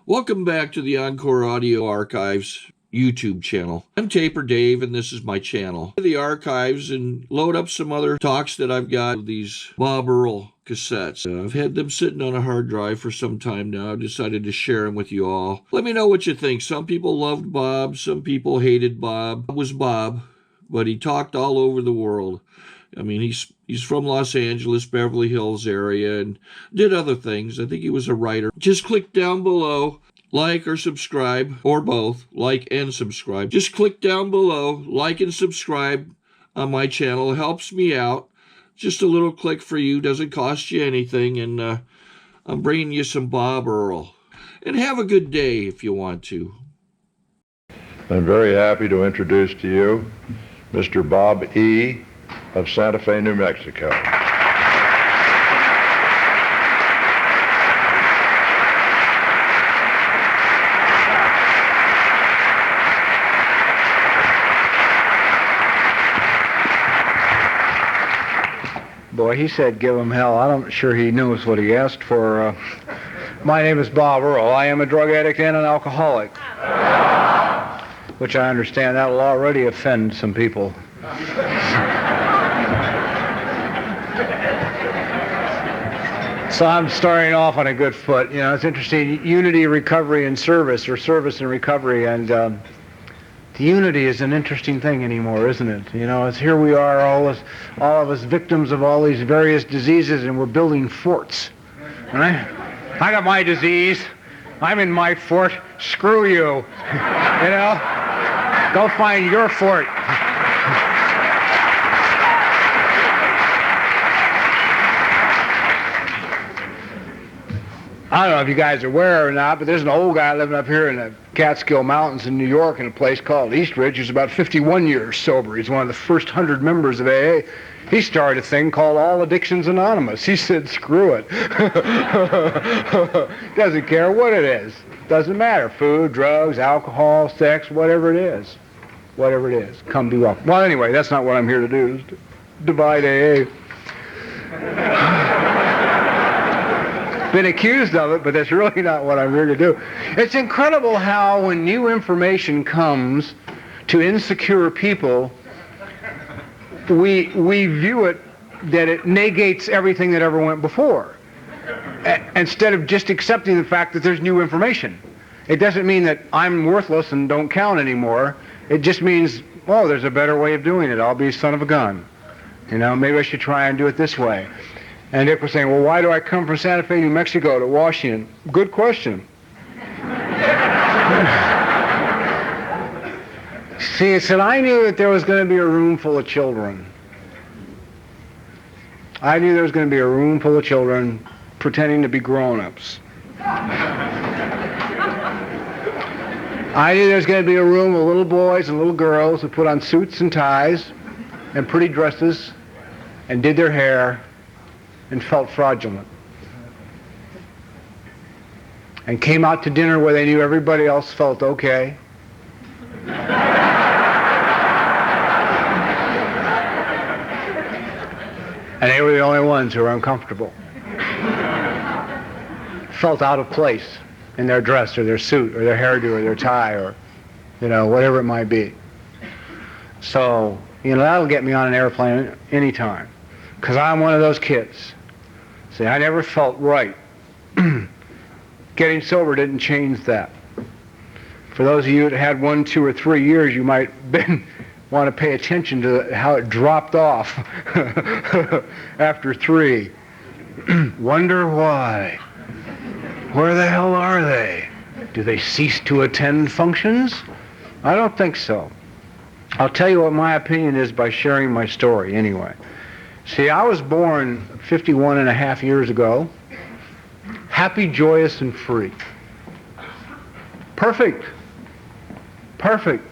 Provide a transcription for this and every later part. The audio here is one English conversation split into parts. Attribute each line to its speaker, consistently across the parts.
Speaker 1: Welcome back to the Encore Audio Archives YouTube channel. I'm Taper Dave, and this is my channel. The archives and load up some other talks that I've got of these Bob Earll cassettes. I've had them sitting on a hard drive for some time now. I've decided to share them with you all. Let me know what you think. Some people loved Bob. Some people hated Bob. Bob was Bob, but he talked all over the world. I mean, he's from Los Angeles, Beverly Hills area, and did other things. I think he was a writer. Just click down below, like or subscribe, or both, like and subscribe. Just click down below, like and subscribe on my channel. It helps me out. Just a little click for you, doesn't cost you anything, and I'm bringing you some Bob Earll. And have a good day if you want to.
Speaker 2: I'm very happy to introduce to you Mr. Bob E. of Santa Fe, New Mexico.
Speaker 3: Boy, he said give him hell. I'm not sure he knows what he asked for. My name is Bob Earll. I am a drug addict and an alcoholic, which I understand that will already offend some people. So I'm starting off on a good foot. You know, it's interesting, unity, recovery, and service, or service and recovery, and the unity is an interesting thing anymore, isn't it? You know, it's here we are, all of us victims of all these various diseases, and we're building forts. All right? I got my disease. I'm in my fort. Screw you. You know? Go find your fort. I don't know if you guys are aware or not, but there's an old guy living up here in the Catskill Mountains in New York in a place called Eastridge who's about 51 years sober. He's one of the first 100 members of AA. He started a thing called All Addictions Anonymous. He said, screw it. Doesn't care what it is. Doesn't matter. Food, drugs, alcohol, sex, whatever it is. Whatever it is. Come be welcome. Well, anyway, that's not what I'm here to do, is to divide AA. Been accused of it, but that's really not what I'm here to do. It's incredible how when new information comes to insecure people, we view it that it negates everything that ever went before, instead of just accepting the fact that there's new information. It doesn't mean that I'm worthless and don't count anymore. It just means, oh, there's a better way of doing it. I'll be a son of a gun. You know, maybe I should try and do it this way. And Dick was saying, well, why do I come from Santa Fe, New Mexico to Washington? Good question. See, it said, I knew that there was going to be a room full of children. I knew there was going to be a room full of children pretending to be grown-ups. I knew there was going to be a room of little boys and little girls who put on suits and ties and pretty dresses and did their hair and felt fraudulent, and came out to dinner where they knew everybody else felt okay. And they were the only ones who were uncomfortable. Felt out of place in their dress or their suit or their hairdo or their tie or, you know, whatever it might be. So, you know, that'll get me on an airplane anytime, because I'm one of those kids. See, I never felt right. Getting sober didn't change that. For those of you that had 1, 2, or 3 years, you might want to pay attention to how it dropped off after 3. Wonder why. Where the hell are they? Do they cease to attend functions? I don't think so. I'll tell you what my opinion is by sharing my story anyway. See, I was born 51 and a half years ago, happy, joyous, and free. Perfect. Perfect.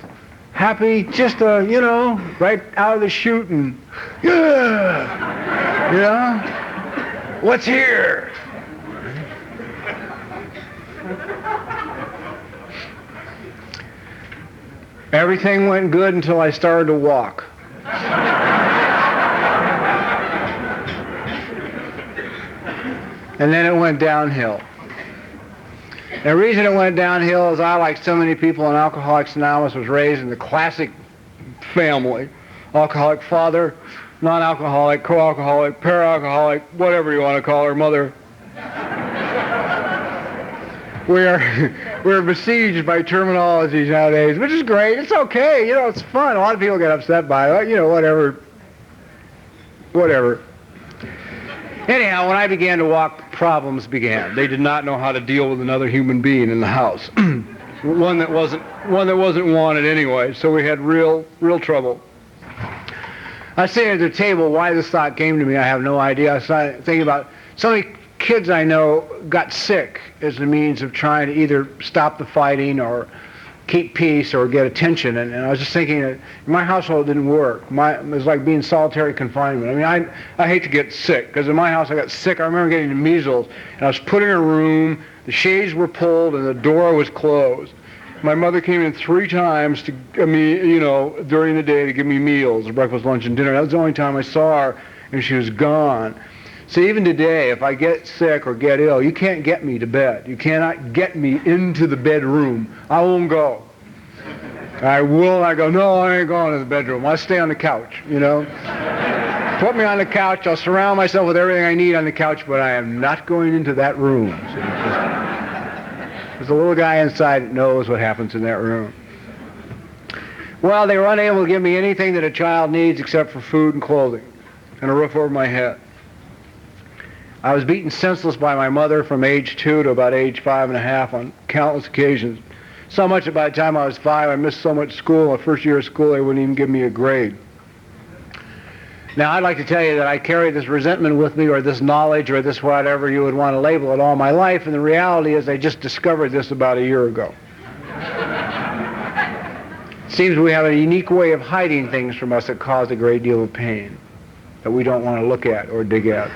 Speaker 3: Happy, just, you know, right out of the chute and, yeah, you know, what's here? Everything went good until I started to walk. And then it went downhill. The reason it went downhill is I, like so many people in Alcoholics Anonymous, was raised in the classic family. Alcoholic father, non-alcoholic, co-alcoholic, para-alcoholic, whatever you want to call her mother. We're besieged by terminologies nowadays, which is great. It's okay. It's fun. A lot of people get upset by it. Whatever. Anyhow, when I began to walk, problems began. They did not know how to deal with another human being in the house. one that wasn't wanted anyway, so we had real trouble. I was sitting at the table. Why this thought came to me, I have no idea. I was thinking about so many kids I know got sick as a means of trying to either stop the fighting or keep peace or get attention. And I was just thinking that my household didn't work. It was like being solitary confinement. I mean, I hate to get sick, because in my house I got sick. I remember getting the measles, and I was put in a room, the shades were pulled, and the door was closed. My mother came in 3 times to during the day to give me meals, breakfast, lunch, and dinner. That was the only time I saw her, and she was gone. So even today, if I get sick or get ill, you can't get me to bed. You cannot get me into the bedroom. I won't go. I go, no, I ain't going to the bedroom. I'll stay on the couch, Put me on the couch. I'll surround myself with everything I need on the couch, but I am not going into that room. There's a little guy inside that knows what happens in that room. Well, they were unable to give me anything that a child needs except for food and clothing and a roof over my head. I was beaten senseless by my mother from age 2 to about age 5.5 on countless occasions. So much that by the time I was 5, I missed so much school. My first year of school, they wouldn't even give me a grade. Now, I'd like to tell you that I carry this resentment with me, or this knowledge, or this whatever you would want to label it, all my life, and the reality is I just discovered this about a year ago. It seems we have a unique way of hiding things from us that cause a great deal of pain that we don't want to look at or dig at.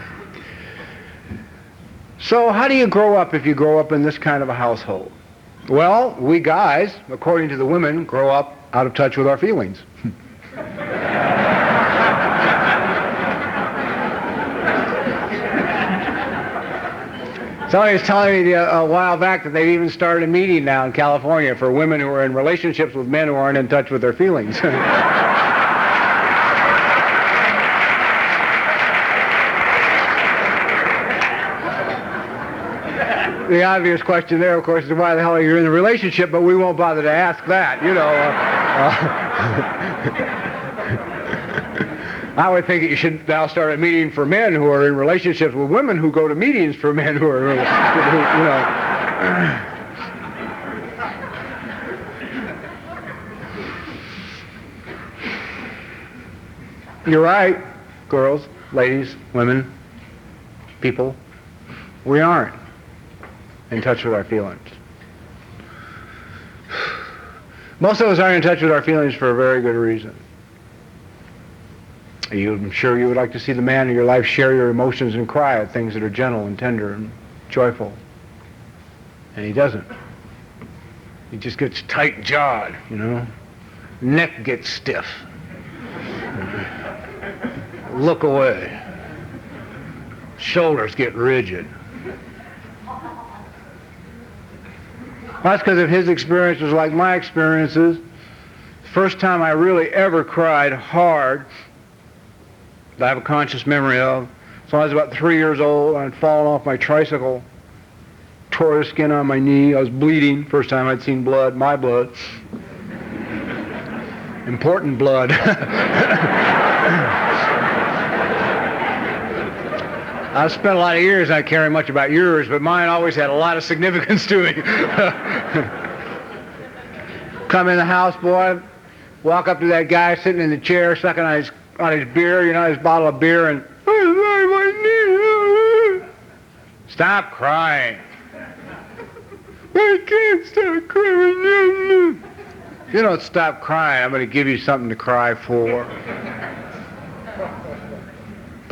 Speaker 3: So how do you grow up if you grow up in this kind of a household? Well, we guys, according to the women, grow up out of touch with our feelings. Somebody was telling me a while back that they've even started a meeting now in California for women who are in relationships with men who aren't in touch with their feelings. The obvious question there, of course, is why the hell are you in a relationship, but we won't bother to ask that, I would think that you should now start a meeting for men who are in relationships with women who go to meetings for men who are, You're right, girls, ladies, women, people. We aren't in touch with our feelings. Most of us aren't in touch with our feelings for a very good reason. I'm sure you would like to see the man in your life share your emotions and cry at things that are gentle and tender and joyful. And he doesn't. He just gets tight-jawed, Neck gets stiff. Look away. Shoulders get rigid. That's because if his experience was like my experiences. First time I really ever cried hard, that I have a conscious memory of. So I was about 3 years old. I'd fallen off my tricycle, tore the skin on my knee. I was bleeding. First time I'd seen blood, my blood. Important blood. I've spent a lot of years, I care much about yours, but mine always had a lot of significance to me. Come in the house, boy, walk up to that guy sitting in the chair, sucking on his beer, his bottle of beer, and stop crying. I can't stop crying. If you don't stop crying, I'm going to give you something to cry for.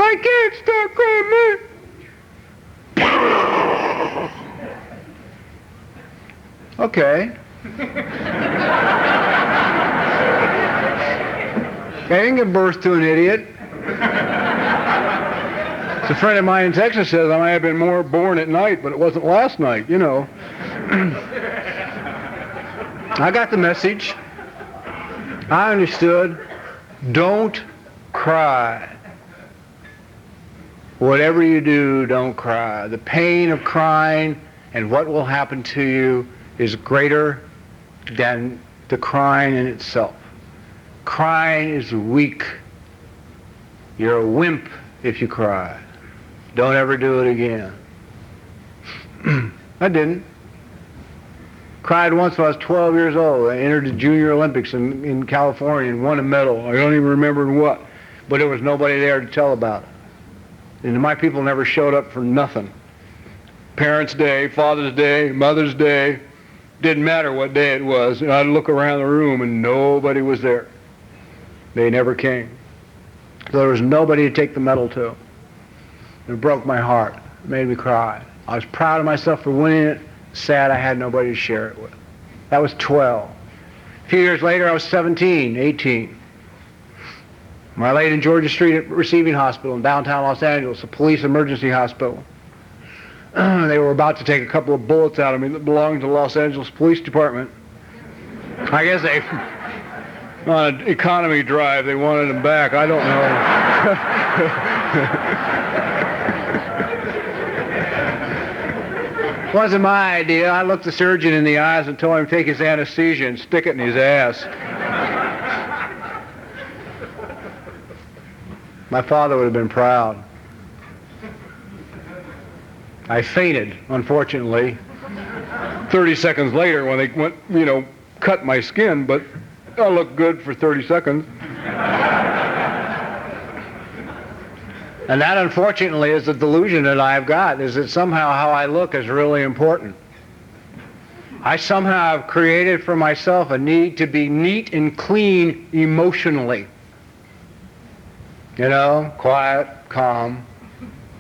Speaker 3: I can't stop crying, man. Okay. I didn't give birth to an idiot. As a friend of mine in Texas says, I might have been born at night, but it wasn't last night, I got the message. I understood. Don't cry. Whatever you do, don't cry. The pain of crying and what will happen to you is greater than the crying in itself. Crying is weak. You're a wimp if you cry. Don't ever do it again. I didn't. Cried once when I was 12 years old. I entered the Junior Olympics in California and won a medal. I don't even remember what, but there was nobody there to tell about it. And my people never showed up for nothing. Parents' Day, Father's Day, Mother's Day, didn't matter what day it was. I'd look around the room and nobody was there. They never came. So there was nobody to take the medal to. It broke my heart. It made me cry. I was proud of myself for winning it. Sad I had nobody to share it with. That was 12. A few years later, I was 17, 18. I laid in Georgia Street at Receiving Hospital in downtown Los Angeles, a police emergency hospital. They were about to take a couple of bullets out of me that belonged to the Los Angeles Police Department. I guess they, on an economy drive, they wanted them back. I don't know. Wasn't my idea. I looked the surgeon in the eyes and told him to take his anesthesia and stick it in his ass. My father would have been proud. I fainted, unfortunately, 30 seconds later when they went, cut my skin, but I looked good for 30 seconds. And that, unfortunately, is the delusion that I've got, is that somehow how I look is really important. I somehow have created for myself a need to be neat and clean emotionally. Quiet, calm,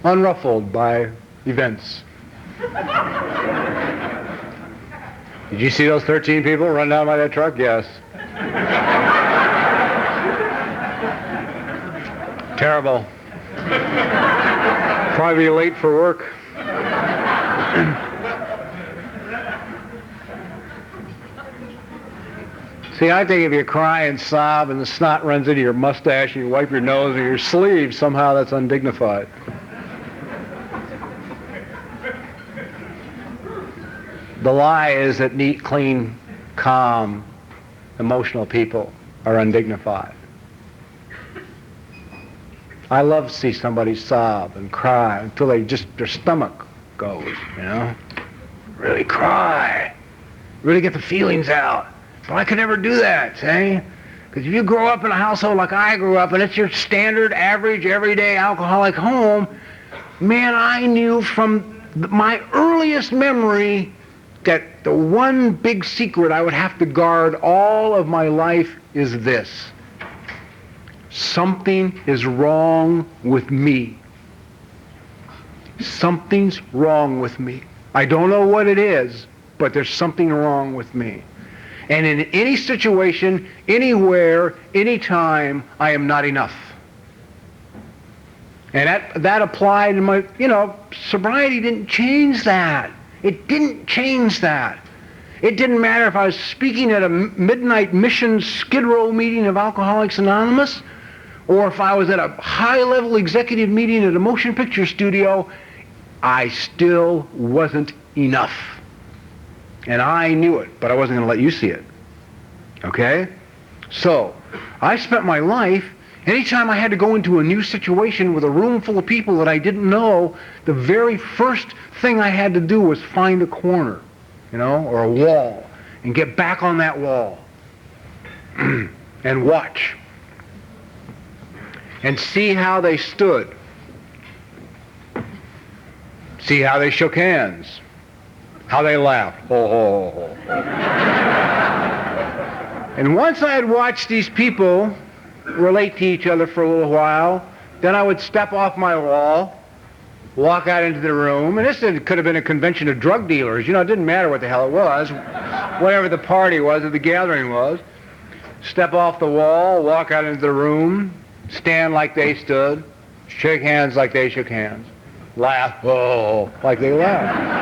Speaker 3: unruffled by events. Did you see those 13 people run down by that truck? Yes. Terrible. Probably late for work. See, I think if you cry and sob and the snot runs into your mustache and you wipe your nose or your sleeve, somehow that's undignified. The lie is that neat, clean, calm, emotional people are undignified. I love to see somebody sob and cry until their stomach goes, Really cry. Really get the feelings out. But I could never do that, see? Because if you grow up in a household like I grew up, and it's your standard, average, everyday alcoholic home, man, I knew from my earliest memory that the one big secret I would have to guard all of my life is this. Something is wrong with me. Something's wrong with me. I don't know what it is, but there's something wrong with me. And in any situation, anywhere, anytime, I am not enough. And that applied in my, sobriety didn't change that. It didn't change that. It didn't matter if I was speaking at a midnight mission Skid Row meeting of Alcoholics Anonymous, or if I was at a high-level executive meeting at a motion picture studio, I still wasn't enough. And I knew it, but I wasn't going to let you see it. Okay? So, I spent my life, anytime I had to go into a new situation with a room full of people that I didn't know, the very first thing I had to do was find a corner, or a wall, and get back on that wall and watch and see how they stood, see how they shook hands, how they laughed. Ho, ho, ho, ho. And once I had watched these people relate to each other for a little while, then I would step off my wall, walk out into the room, and this could have been a convention of drug dealers. It didn't matter what the hell it was, whatever the party was or the gathering was. Step off the wall, walk out into the room, stand like they stood, shake hands like they shook hands, laugh, oh, like they laughed.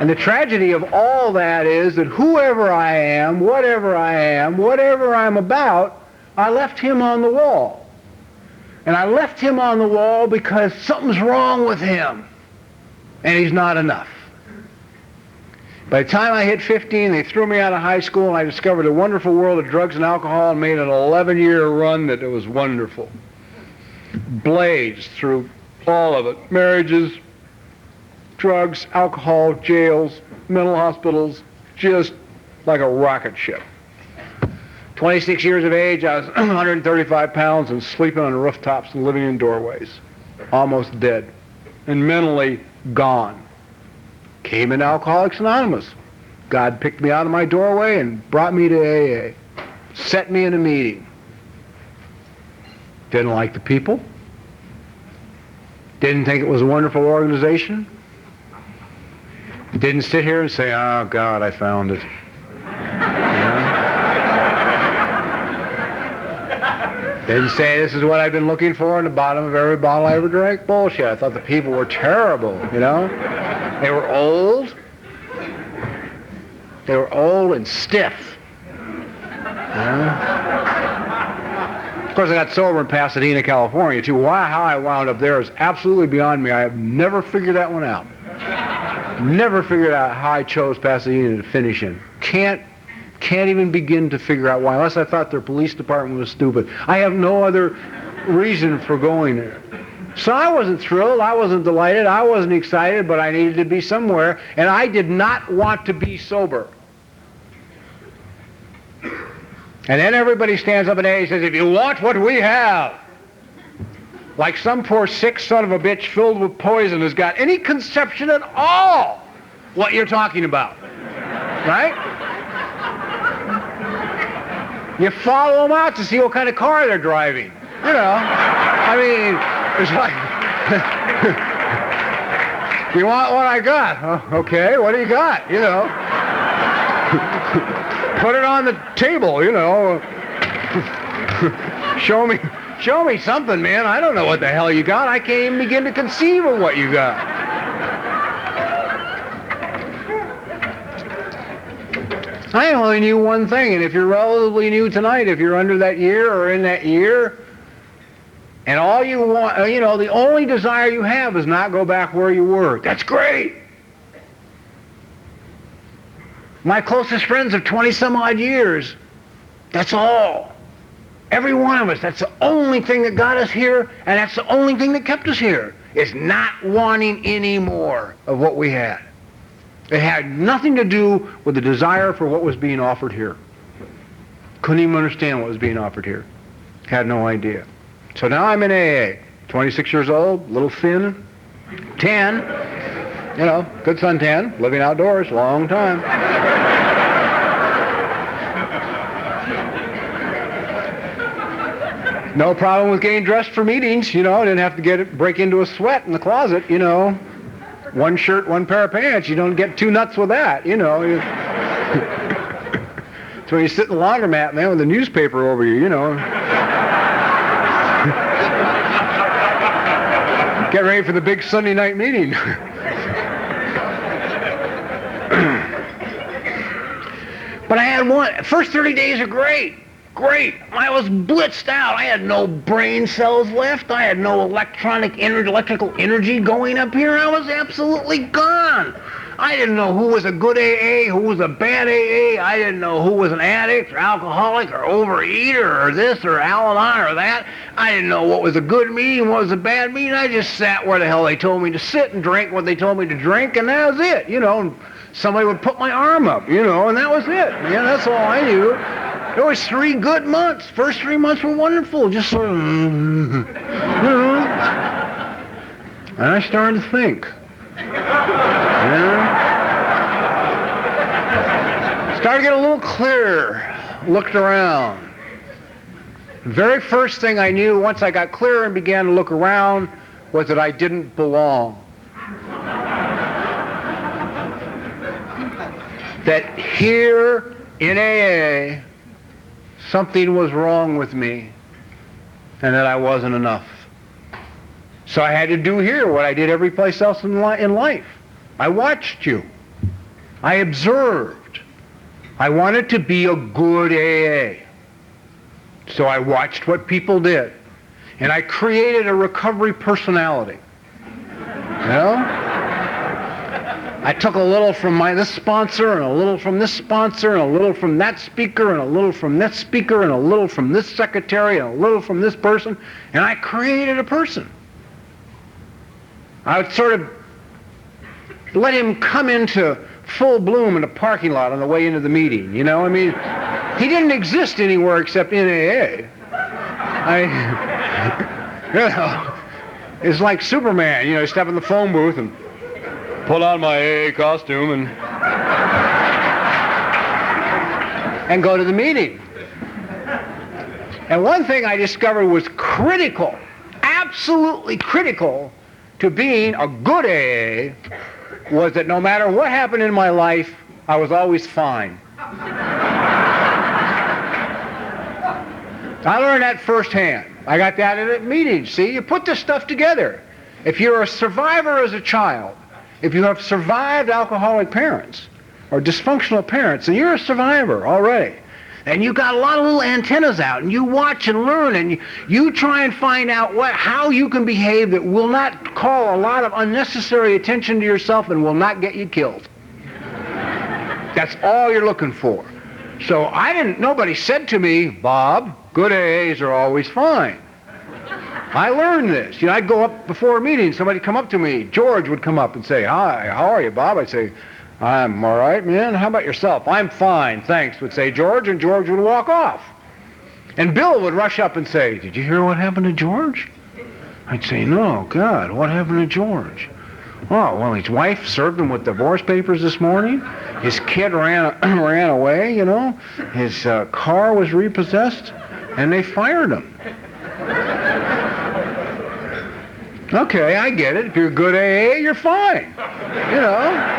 Speaker 3: And the tragedy of all that is that whoever I am, whatever I'm about, I left him on the wall. And I left him on the wall because something's wrong with him. And he's not enough. By the time I hit 15, they threw me out of high school, and I discovered a wonderful world of drugs and alcohol and made an 11-year run that was wonderful. Blazed through all of it. Marriages, drugs, alcohol, jails, mental hospitals, just like a rocket ship. 26 years of age, I was 135 pounds and sleeping on rooftops and living in doorways. Almost dead. And mentally gone. Came into Alcoholics Anonymous. God picked me out of my doorway and brought me to AA. Set me in a meeting. Didn't like the people. Didn't think it was a wonderful organization. Didn't sit here and say, oh God, I found it. Didn't say this is what I've been looking for in the bottom of every bottle I ever drank. Bullshit. I thought the people were terrible, you know. They were old. They were old and stiff. Of course, I got sober in Pasadena, California, too. How I wound up there is absolutely beyond me. I have never figured that one out. Never figured out how I chose Pasadena to finish in. Can't even begin to figure out why, unless I thought their police department was stupid. I have no other reason for going there. So I wasn't thrilled, I wasn't delighted, I wasn't excited, but I needed to be somewhere, and I did not want to be sober. And then everybody stands up and says, if you want what we have, like some poor sick son of a bitch filled with poison has got any conception at all what you're talking about, right? You follow them out to see what kind of car they're driving. You know, I mean, it's like, you want what I got? Oh, okay, what do you got? You know, put it on the table, you know. Show me something, man. I don't know what the hell you got. I can't even begin to conceive of what you got. I only knew one thing, and if you're relatively new tonight, if you're under that year or in that year, and all you want, you know, the only desire you have is not go back where you were. That's great. My closest friends of 20 some odd years, that's all. Every one of us, that's the only thing that got us here, and that's the only thing that kept us here, is not wanting any more of what we had. It had nothing to do with the desire for what was being offered here. Couldn't even understand what was being offered here. Had no idea. So now I'm in AA, 26 years old, little thin, 10, you know, good suntan, living outdoors, long time. No problem with getting dressed for meetings, you know, I didn't have to break into a sweat in the closet, you know. One shirt, one pair of pants, you don't get too nuts with that, you know. So when you sit in the laundromat, man, with a newspaper over you, you know. Get ready for the big Sunday night meeting. But I had one, first 30 days are great. Great. I was blitzed out. I had no brain cells left. I had no electrical energy going up here. I was absolutely gone. I didn't know who was a good AA, who was a bad AA. I didn't know who was an addict or alcoholic or overeater or this or Al-Anon or that. I didn't know what was a good meeting, what was a bad meeting. I just sat where the hell they told me to sit and drank what they told me to drink, and that was it, you know. And somebody would put my arm up, you know, and that was it. Yeah, that's all I knew. There was 3 good months. First 3 months were wonderful. Just sort of, you know. And I started to think. Started to get a little clearer. Looked around. The very first thing I knew once I got clearer and began to look around was that I didn't belong. That here in AA, something was wrong with me, and that I wasn't enough. So I had to do here what I did every place else in life. I watched you. I observed. I wanted to be a good AA. So I watched what people did. And I created a recovery personality. You know? I took a little from this sponsor, and a little from this sponsor, and a little from that speaker, and a little from this speaker, and a little from this secretary, and a little from this person, and I created a person. I would sort of let him come into full bloom in the parking lot on the way into the meeting, you know? I mean, he didn't exist anywhere except in AA. You know, it's like Superman, you know, step in the phone booth and put on my AA costume and go to the meeting. And one thing I discovered was critical, absolutely critical to being a good AA was that no matter what happened in my life, I was always fine. I learned that firsthand. I got that at meetings. See, you put this stuff together. If you're a survivor as a child, if you have survived alcoholic parents or dysfunctional parents, then you're a survivor already. And you got a lot of little antennas out, and you watch and learn, and you try and find out how you can behave that will not call a lot of unnecessary attention to yourself and will not get you killed. That's all you're looking for. So nobody said to me, Bob, good AAs are always fine. I learned this. You know, I'd go up before a meeting, somebody come up to me, George would come up and say, hi, how are you, Bob? I'd say, I'm all right, man. How about yourself? I'm fine, thanks, would say George, and George would walk off. And Bill would rush up and say, did you hear what happened to George? I'd say, no, God, what happened to George? Oh, well, his wife served him with divorce papers this morning. His kid ran away, you know. His car was repossessed, and they fired him. Okay, I get it. If you're a good AA, you're fine, you know.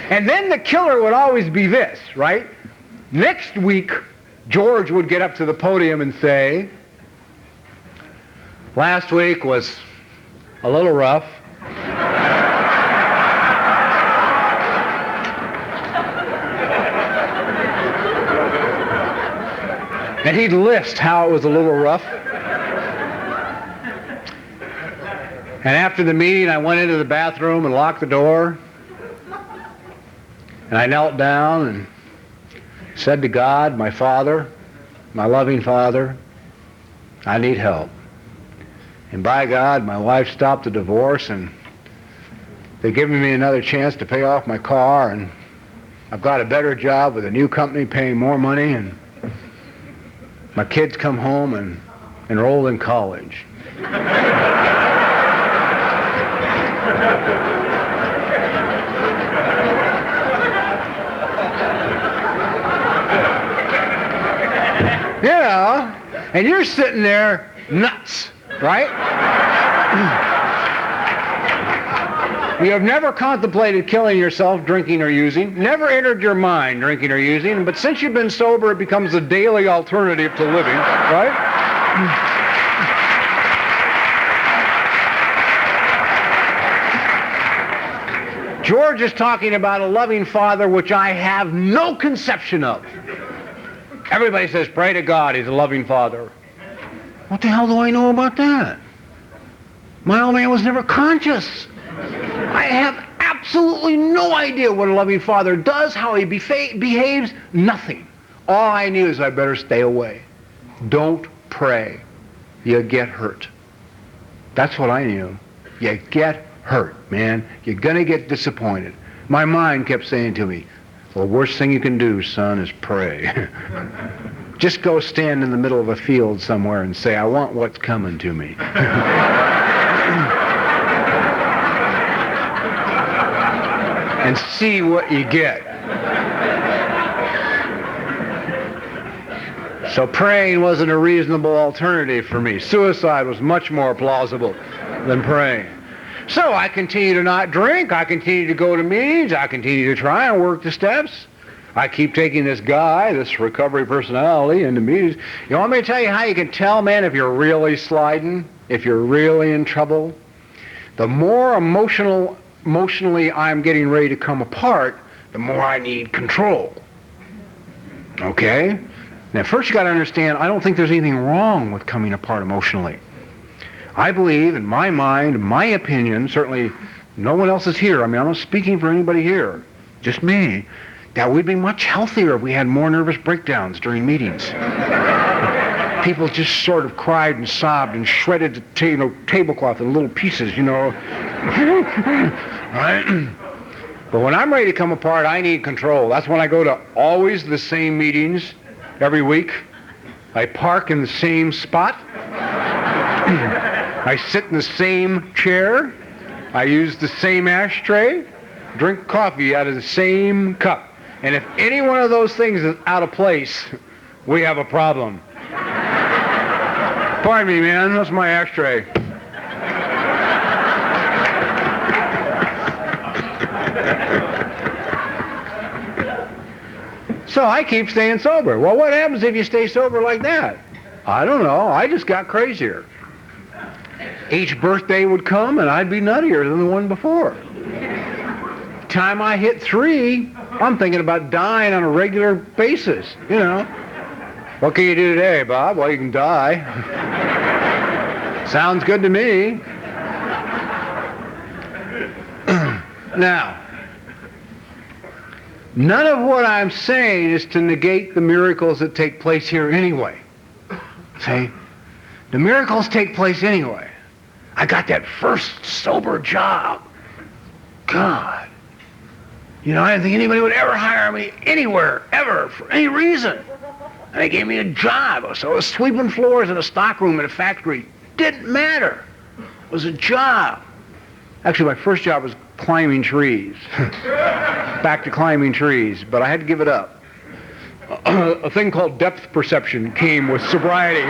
Speaker 3: And then the killer would always be this, right? Next week, George would get up to the podium and say, last week was a little rough. And he'd list how it was a little rough. And after the meeting, I went into the bathroom and locked the door. And I knelt down and said to God, my Father, my loving Father, I need help. And by God, my wife stopped the divorce, and they've given me another chance to pay off my car, and I've got a better job with a new company paying more money, and my kids come home and enrolled in college. You know, and you're sitting there nuts, right? You have never contemplated killing yourself drinking or using, never entered your mind drinking or using, but since you've been sober, it becomes a daily alternative to living, right? George is talking about a loving Father which I have no conception of. Everybody says, pray to God, He's a loving Father. What the hell do I know about that? My old man was never conscious. I have absolutely no idea what a loving Father does, how He behaves, nothing. All I knew is I better stay away. Don't pray. You get hurt. That's what I knew. You get hurt, man. You're going to get disappointed. My mind kept saying to me, the worst thing you can do, son, is pray. Just go stand in the middle of a field somewhere and say, I want what's coming to me. And see what you get. So praying wasn't a reasonable alternative for me. Suicide was much more plausible than praying. So I continue to not drink, I continue to go to meetings, I continue to try and work the steps. I keep taking this guy, this recovery personality, into meetings. You want me to tell you how you can tell, man, if you're really sliding, if you're really in trouble? The more emotional emotionally I'm getting ready to come apart, the more I need control. Okay? Now first you got to understand, I don't think there's anything wrong with coming apart emotionally. I believe, in my mind, my opinion, certainly no one else is here, I mean I'm not speaking for anybody here, just me, that we'd be much healthier if we had more nervous breakdowns during meetings. People just sort of cried and sobbed and shredded the tablecloth in little pieces, Right? But when I'm ready to come apart, I need control. That's when I go to always the same meetings every week. I park in the same spot. I sit in the same chair. I use the same ashtray. Drink coffee out of the same cup. And if any one of those things is out of place, we have a problem. Pardon me, man. That's my ashtray. So I keep staying sober. Well, what happens if you stay sober like that? I don't know. I just got crazier. Each birthday would come and I'd be nuttier than the one before. Time I hit 3, I'm thinking about dying on a regular basis, What can you do today, Bob? Well, you can die. Sounds good to me. Now, none of what I'm saying is to negate the miracles that take place here anyway. See? The miracles take place anyway. I got that first sober job. God. I didn't think anybody would ever hire me anywhere, ever, for any reason. And they gave me a job. So I was sweeping floors in a stockroom in a factory. Didn't matter. It was a job. Actually, my first job was climbing trees. Back to climbing trees, but I had to give it up. A thing called depth perception came with sobriety.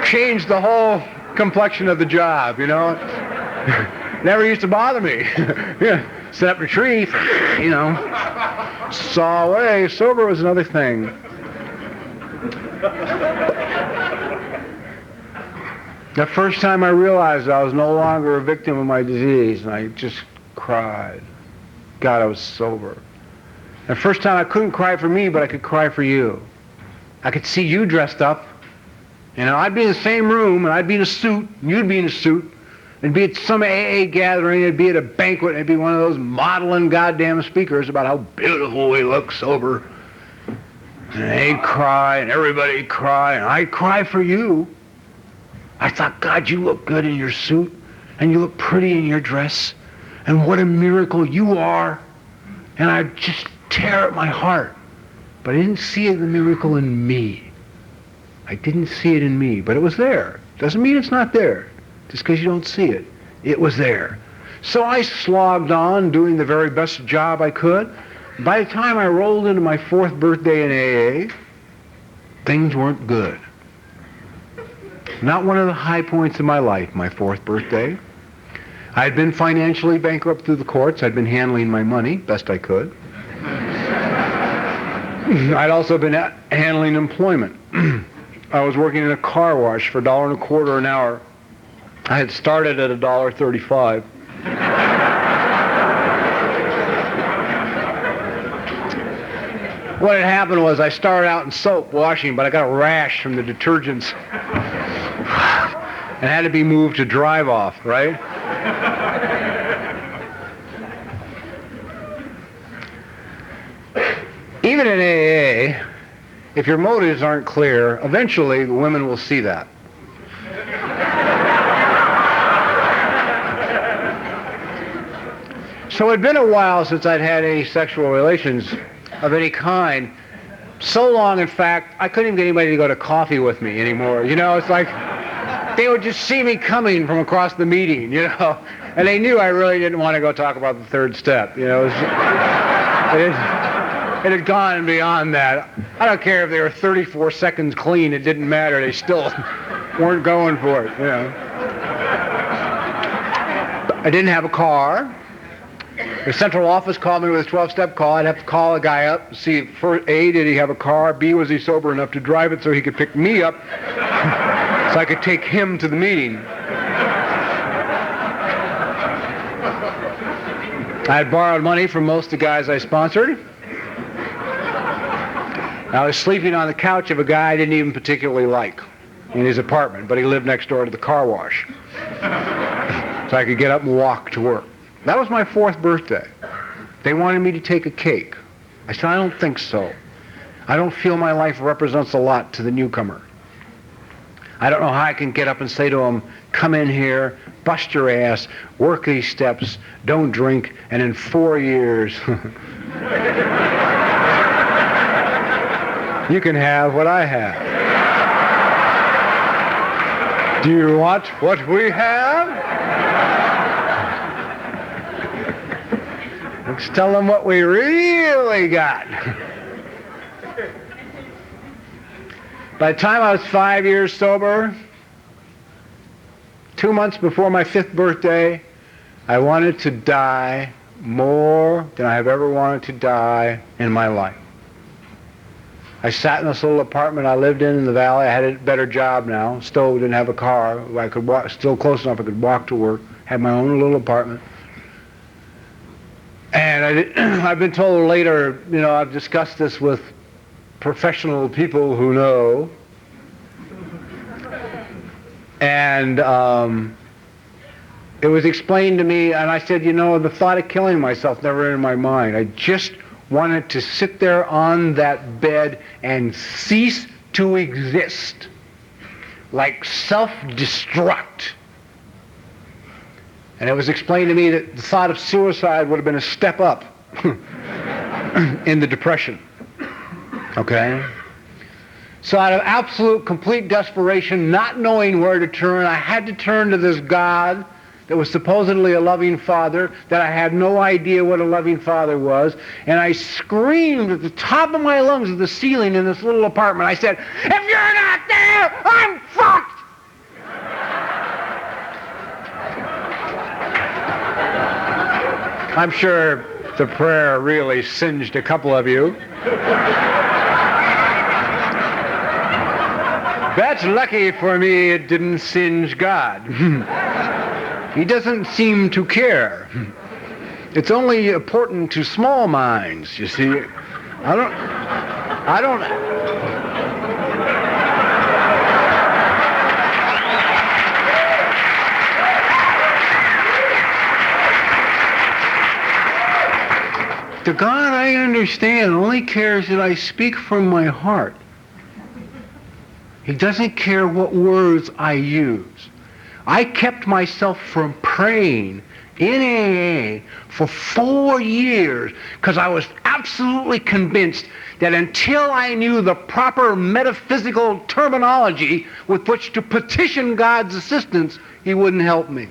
Speaker 3: Changed the whole complexion of the job, Never used to bother me. Set up a tree, saw away. Sober was another thing. The first time I realized I was no longer a victim of my disease, and I just cried. God, I was sober. The first time I couldn't cry for me, but I could cry for you. I could see you dressed up. I'd be in the same room, and I'd be in a suit, and you'd be in a suit. It'd be at some AA gathering, it'd be at a banquet, it'd be one of those modeling goddamn speakers about how beautiful we look sober. And they'd cry, and everybody'd cry, and I'd cry for you. I thought, God, you look good in your suit, and you look pretty in your dress, and what a miracle you are. And I'd just tear at my heart. But I didn't see the miracle in me. I didn't see it in me, but it was there. Doesn't mean it's not there. Just because you don't see it. It was there. So I slogged on, doing the very best job I could. By the time I rolled into my 4th birthday in AA, things weren't good. Not one of the high points of my life, my 4th birthday. I had been financially bankrupt through the courts. I'd been handling my money best I could. I'd also been handling employment. I was working in a car wash for $1.25 an hour. I had started at $1.35. What had happened was I started out in soap washing, but I got a rash from the detergents and had to be moved to drive off, right? Even in AA, if your motives aren't clear, eventually the women will see that. So it'd been a while since I'd had any sexual relations of any kind. So long, in fact, I couldn't even get anybody to go to coffee with me anymore. It's like they would just see me coming from across the meeting, and they knew I really didn't want to go talk about the 3rd step. It had gone beyond that. I don't care if they were 34 seconds clean, it didn't matter. They still weren't going for it, I didn't have a car. The central office called me with a 12-step call. I'd have to call a guy up, see if A, did he have a car? B, was he sober enough to drive it so he could pick me up so I could take him to the meeting. I had borrowed money from most of the guys I sponsored. I was sleeping on the couch of a guy I didn't even particularly like in his apartment, but he lived next door to the car wash. So I could get up and walk to work. That was my 4th birthday. They wanted me to take a cake. I said, I don't think so. I don't feel my life represents a lot to the newcomer. I don't know how I can get up and say to them, come in here, bust your ass, work these steps, don't drink, and in 4 years, you can have what I have. Do you want what we have? Let's tell them what we really got. By the time I was 5 years sober, 2 months before my 5th birthday, I wanted to die more than I have ever wanted to die in my life. I sat in this little apartment I lived in the valley. I had a better job now. Still didn't have a car. I could walk, still close enough I could walk to work. Had my own little apartment. And I've been told later, you know, I've discussed this with professional people who know. And it was explained to me, and I said, you know, the thought of killing myself never entered my mind. I just wanted to sit there on that bed and cease to exist, like self-destruct. And it was explained to me that the thought of suicide would have been a step up in the depression. Okay? So out of absolute, complete desperation, not knowing where to turn, I had to turn to this God that was supposedly a loving father, that I had no idea what a loving father was, and I screamed at the top of my lungs at the ceiling in this little apartment. I said, if you're not there, I'm fucked! I'm sure the prayer really singed a couple of you. That's lucky for me it didn't singe God. He doesn't seem to care. It's only important to small minds, you see. I don't... The God I understand only cares that I speak from my heart. He doesn't care what words I use. I kept myself from praying in AA for 4 years because I was absolutely convinced that until I knew the proper metaphysical terminology with which to petition God's assistance, He wouldn't help me.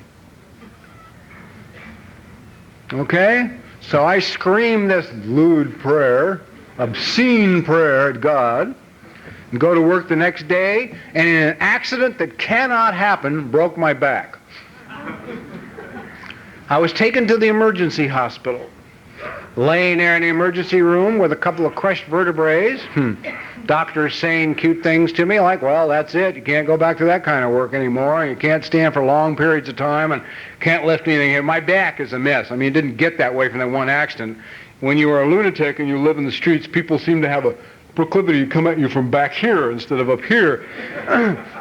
Speaker 3: Okay? So I screamed this lewd prayer, obscene prayer at God, and go to work the next day, and in an accident that cannot happen, broke my back. I was taken to the emergency hospital, laying there in the emergency room with a couple of crushed vertebrae. Doctors saying cute things to me like, well, that's it. You can't go back to that kind of work anymore. You can't stand for long periods of time and can't lift anything. My back is a mess. I mean, it didn't get that way from that one accident. When you are a lunatic and you live in the streets, people seem to have a proclivity to come at you from back here instead of up here.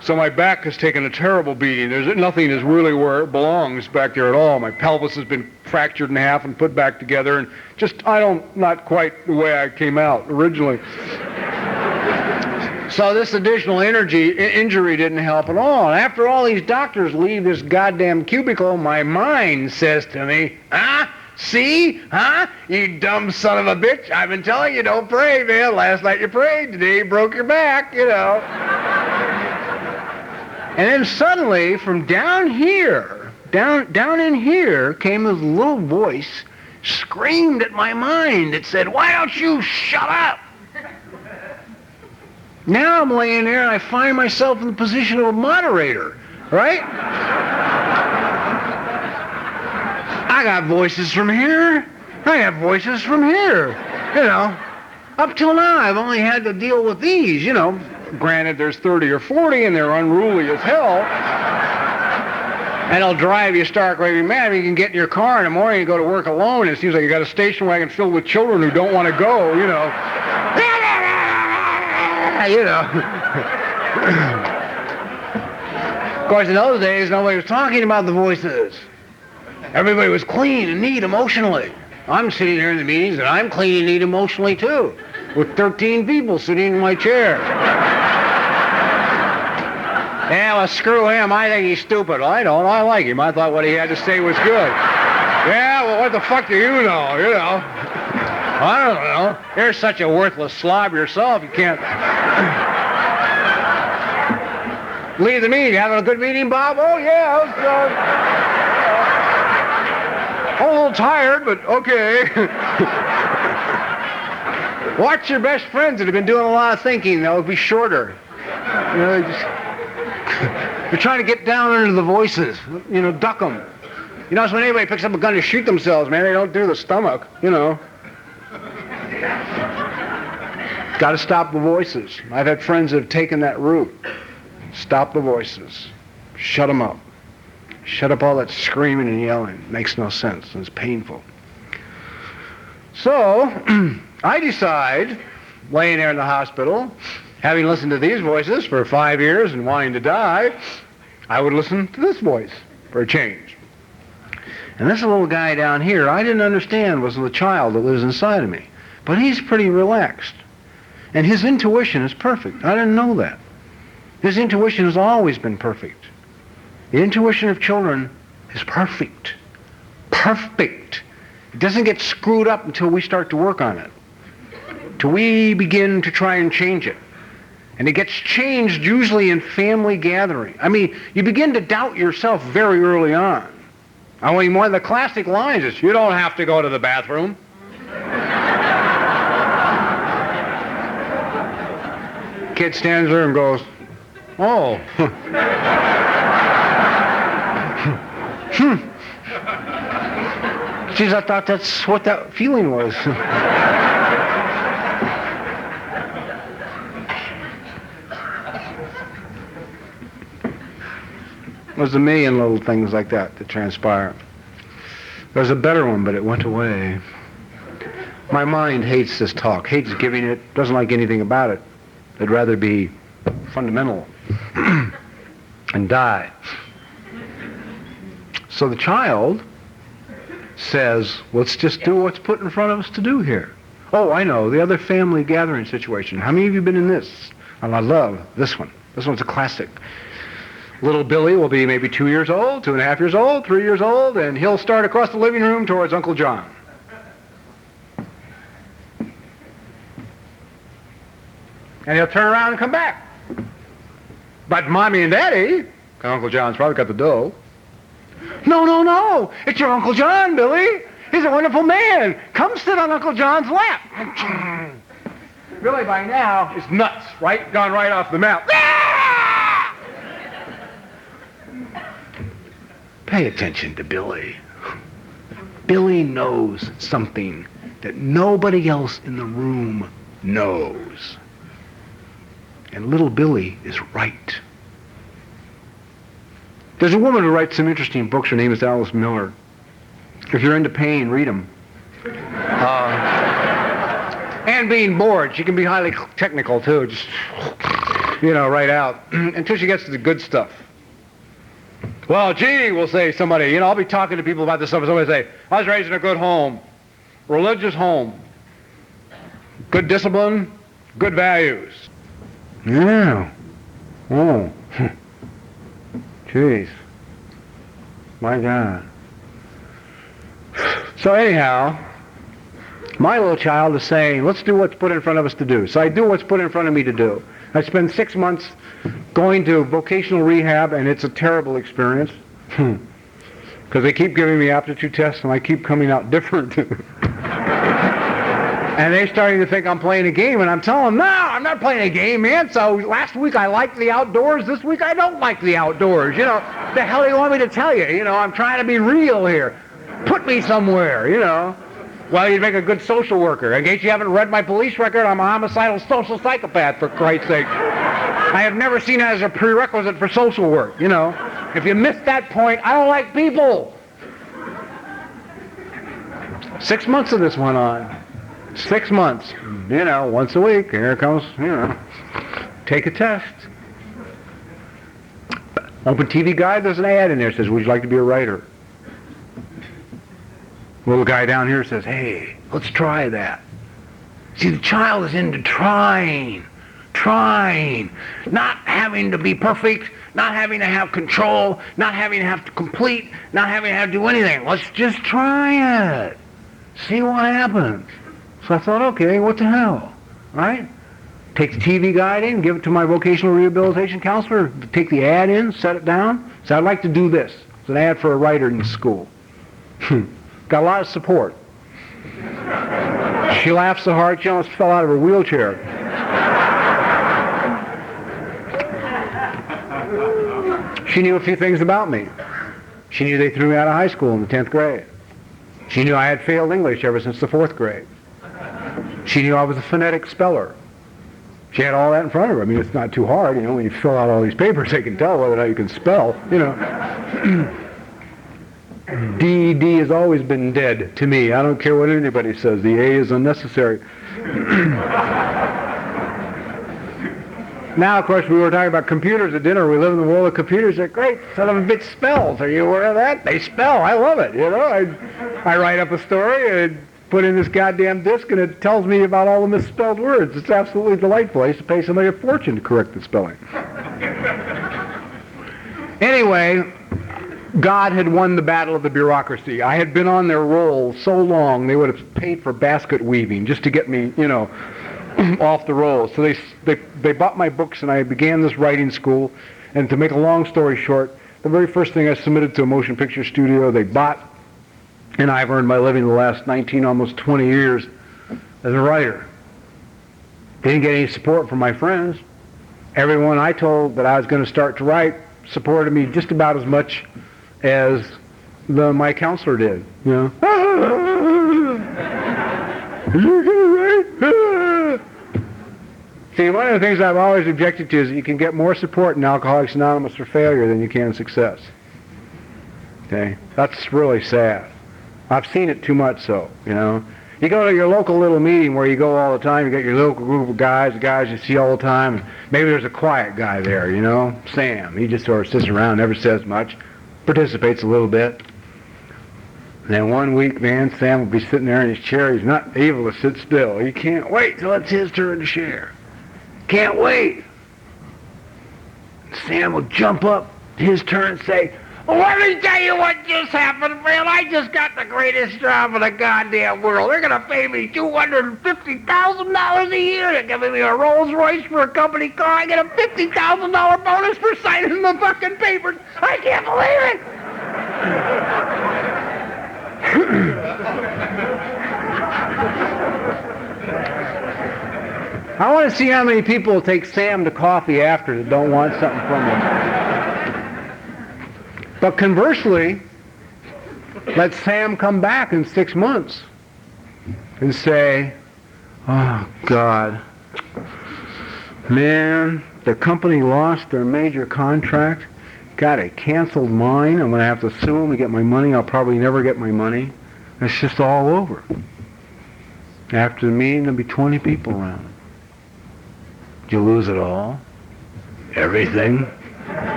Speaker 3: So my back has taken a terrible beating. Nothing is really where it belongs back there at all. My pelvis has been fractured in half and put back together, and just, not quite the way I came out originally. So this additional injury didn't help at all. And after all these doctors leave this goddamn cubicle, my mind says to me, see? You dumb son of a bitch. I've been telling you, don't pray, man. Last night you prayed, today you broke your back, you know. And then suddenly, from down here, down in here, came this little voice, screamed at my mind. It said, why don't you shut up? Now I'm laying there and I find myself in the position of a moderator, right? I got voices from here. I have voices from here. You know, up till now I've only had to deal with these, you know. Granted, there's 30 or 40 and they're unruly as hell. And it'll drive you stark raving mad. You can get in your car in the morning and go to work alone, and it seems like you got a station wagon filled with children who don't want to go, you know. You know. Of course, in those days, nobody was talking about the voices. Everybody was clean and neat emotionally. I'm sitting here in the meetings, and I'm clean and neat emotionally, too, with 13 people sitting in my chair. Yeah, well, screw him. I think he's stupid. I don't. I like him. I thought what he had to say was good. Yeah, well, what the fuck do you know? You know. I don't know. You're such a worthless slob yourself. You can't leave the meeting. Having a good meeting, Bob? Oh, yeah. I'm a little tired, but okay. Watch your best friends that have been doing a lot of thinking. They'll be shorter. You know, they're trying to get down under the voices. You know, duck them. You know, so when anybody picks up a gun to shoot themselves, man, they don't do the stomach, you know. Got to stop the voices. I've had friends that have taken that route. Stop the voices. Shut them up. Shut up all that screaming and yelling. Makes no sense. It's painful. So, I decide, laying there in the hospital, having listened to these voices for 5 years and wanting to die, I would listen to this voice for a change. And this little guy down here, I didn't understand was the child that lives inside of me. But he's pretty relaxed. And his intuition is perfect. I didn't know that. His intuition has always been perfect. The intuition of children is perfect. Perfect. It doesn't get screwed up until we start to work on it. Till we begin to try and change it. And it gets changed usually in family gathering. I mean, you begin to doubt yourself very early on. I mean, one of the classic lines is, you don't have to go to the bathroom. Kid stands there and goes, oh. Geez, I thought that's what that feeling was. There's a million little things like that transpire. There's a better one, but it went away. My mind hates this talk, hates giving it, doesn't like anything about it. It'd rather be fundamental and die. So the child says, let's just do what's put in front of us to do here. Oh, I know, the other family gathering situation. How many of you have been in this? And I love this one. This one's a classic. Little Billy will be maybe 2 years old, 2.5 years old, 3 years old, and he'll start across the living room towards Uncle John. And he'll turn around and come back. But Mommy and Daddy, Uncle John's probably got the dough. No, no, no, it's your Uncle John, Billy. He's a wonderful man. Come sit on Uncle John's lap. Billy by now is nuts, right? Gone right off the map. Pay attention to Billy. Billy knows something that nobody else in the room knows. And little Billy is right. There's a woman who writes some interesting books. Her name is Alice Miller. If you're into pain, read them. And being bored, she can be highly technical too. Just, you know, right out. Until she gets to the good stuff. Well, gee, will say somebody, you know, I'll be talking to people about this stuff, and somebody will say, I was raised in a good home, religious home, good discipline, good values. Yeah. Oh. Jeez. My God. So anyhow, my little child is saying, let's do what's put in front of us to do. So I do what's put in front of me to do. I spend 6 months going to vocational rehab, and it's a terrible experience. Because they keep giving me aptitude tests, and I keep coming out different. And they're starting to think I'm playing a game, and I'm telling them, no, I'm not playing a game, man. So last week I liked the outdoors, this week I don't like the outdoors. You know, the hell do you want me to tell you? You know, I'm trying to be real here. Put me somewhere, you know. Well, you'd make a good social worker. In case you haven't read my police record, I'm a homicidal social psychopath, for Christ's sake. I have never seen that as a prerequisite for social work, you know. If you miss that point, I don't like people. 6 months of this went on. 6 months. You know, once a week, here comes, you know, take a test. Open TV Guide, there's an ad in there that says, would you like to be a writer? Little guy down here says, hey, let's try that. See, the child is into trying, not having to be perfect, not having to have control, not having to have to complete, not having to have to do anything. Let's just try it. See what happens. So I thought, okay, what the hell, right? Take the TV Guide in, give it to my vocational rehabilitation counselor, take the ad in, set it down. So I'd like to do this. It's an ad for a writer in the school. Got a lot of support. She laughed so hard she almost fell out of her wheelchair. She knew a few things about me. She knew they threw me out of high school in the 10th grade. She knew I had failed English ever since the 4th grade. She knew I was a phonetic speller. She had all that in front of her. I mean, it's not too hard, you know, when you fill out all these papers, they can tell whether or not you can spell, you know. D has always been dead to me. I don't care what anybody says. The A is unnecessary. Now, of course, we were talking about computers at dinner. We live in the world of computers. They're great. Son of a bitch spells. Are you aware of that? They spell. I love it. You know, I write up a story and put in this goddamn disc, and it tells me about all the misspelled words. It's absolutely delightful. I used to pay somebody a fortune to correct the spelling. Anyway, God had won the battle of the bureaucracy. I had been on their roll so long, they would have paid for basket weaving just to get me, you know, off the roll. So they bought my books, and I began this writing school. And to make a long story short, the very first thing I submitted to a motion picture studio, they bought, and I've earned my living the last 19, almost 20 years as a writer. Didn't get any support from my friends. Everyone I told that I was going to start to write supported me just about as much as my counselor did. You know, you're gonna write. See, one of the things I've always objected to is that you can get more support in Alcoholics Anonymous for failure than you can success. Okay, that's really sad. I've seen it too much so, you know. You go to your local little meeting where you go all the time, you get your local group of guys, the guys you see all the time, and maybe there's a quiet guy there, you know, Sam. He just sort of sits around, never says much, participates a little bit. And then one week, man, Sam will be sitting there in his chair. He's not able to sit still. He can't wait till it's his turn to share. Can't wait. Sam will jump up, his turn, and say, let me tell you what just happened, man. I just got the greatest job in the goddamn world. They're going to pay me $250,000 a year. They're giving me a Rolls Royce for a company car. I get a $50,000 bonus for signing the fucking papers. I can't believe it. I want to see how many people will take Sam to coffee after that don't want something from him. But conversely, let Sam come back in 6 months and say, oh, God, man, the company lost their major contract. God, I canceled mine. I'm going to have to sue them to get my money. I'll probably never get my money. It's just all over. After the meeting, there'll be 20 people around. Did you lose it all? Everything?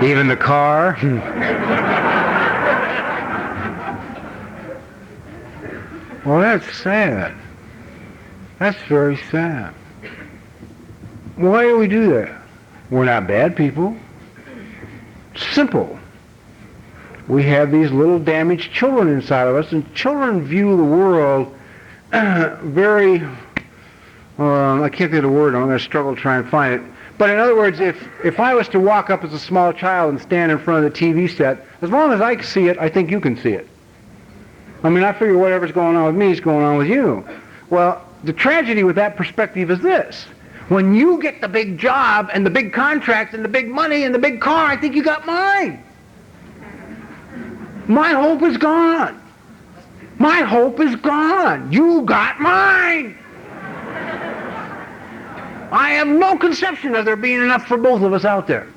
Speaker 3: Even the car? Well, that's sad. That's very sad. Why do we do that? We're not bad people. It's simple. We have these little damaged children inside of us, and children view the world very, I can't think of the word, I'm going to struggle to try and find it. But in other words, if I was to walk up as a small child and stand in front of the TV set, as long as I can see it, I think you can see it. I mean, I figure whatever's going on with me is going on with you. Well, the tragedy with that perspective is this. When you get the big job and the big contract and the big money and the big car, I think you got mine. My hope is gone. My hope is gone. You got mine. I have no conception of there being enough for both of us out there.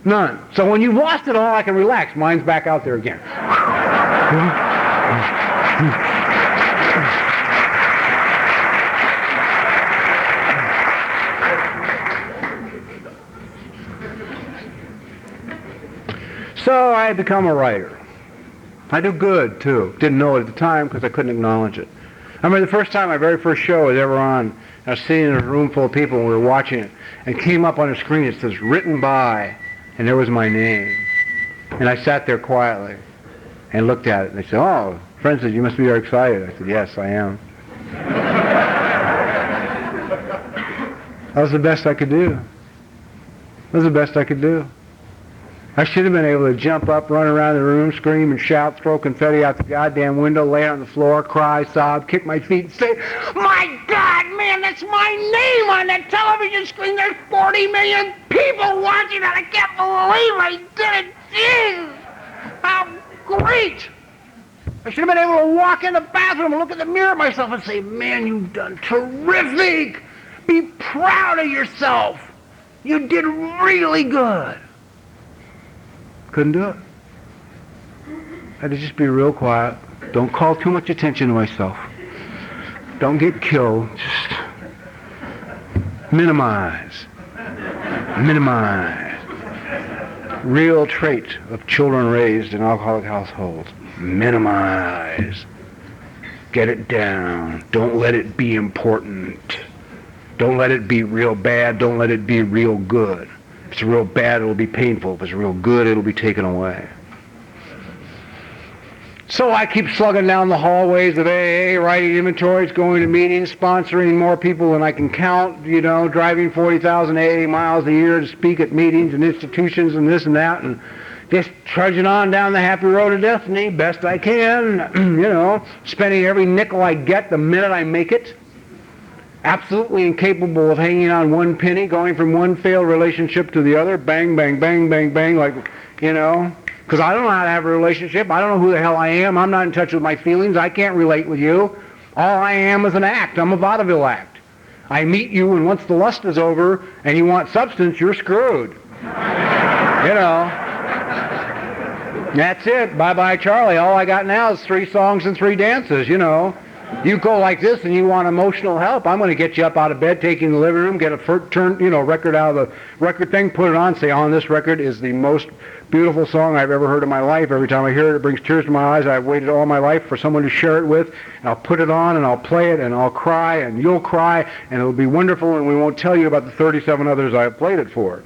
Speaker 3: None. So when you've lost it all, I can relax. Mine's back out there again. So I had become a writer. I do good, too. Didn't know it at the time because I couldn't acknowledge it. I remember the first time, my very first show was ever on. I was sitting in a room full of people and we were watching it. And it came up on a screen. It says, written by, and there was my name. And I sat there quietly and looked at it. And they said, oh, friend said, you must be very excited. I said, yes, I am. That was the best I could do. That was the best I could do. I should have been able to jump up, run around the room, scream and shout, throw confetti out the goddamn window, lay on the floor, cry, sob, kick my feet, and say, my God, man, that's my name on that television screen. There's 40 million people watching it. I can't believe I did it. Jeez, how great. I should have been able to walk in the bathroom and look in the mirror at myself and say, man, you've done terrific. Be proud of yourself. You did really good. Couldn't do it. I had to just be real quiet. Don't call too much attention to myself. Don't get killed. Just minimize. Minimize. Real trait of children raised in alcoholic households. Minimize. Get it down. Don't let it be important. Don't let it be real bad. Don't let it be real good. If it's real bad, it'll be painful. If it's real good, it'll be taken away. So I keep slugging down the hallways of AA, writing inventories, going to meetings, sponsoring more people than I can count, you know, driving 40,000 AA miles a year to speak at meetings and institutions and this and that, and just trudging on down the happy road of destiny best I can, you know, spending every nickel I get the minute I make it. Absolutely incapable of hanging on one penny, going from one failed relationship to the other, bang, bang, bang, bang, bang, like, you know, because I don't know how to have a relationship. I don't know who the hell I am. I'm not in touch with my feelings. I can't relate with you. All I am is an act. I'm a vaudeville act. I meet you, and once the lust is over and you want substance, you're screwed. You know. That's it. Bye-bye, Charlie. All I got now is 3 songs and 3 dances, you know. You go like this and you want emotional help, I'm going to get you up out of bed, take you in the living room, get a record out of the record thing, put it on, say, on this record is the most beautiful song I've ever heard in my life. Every time I hear it, it brings tears to my eyes. I've waited all my life for someone to share it with. And I'll put it on and I'll play it and I'll cry and you'll cry and it'll be wonderful and we won't tell you about the 37 others I've played it for.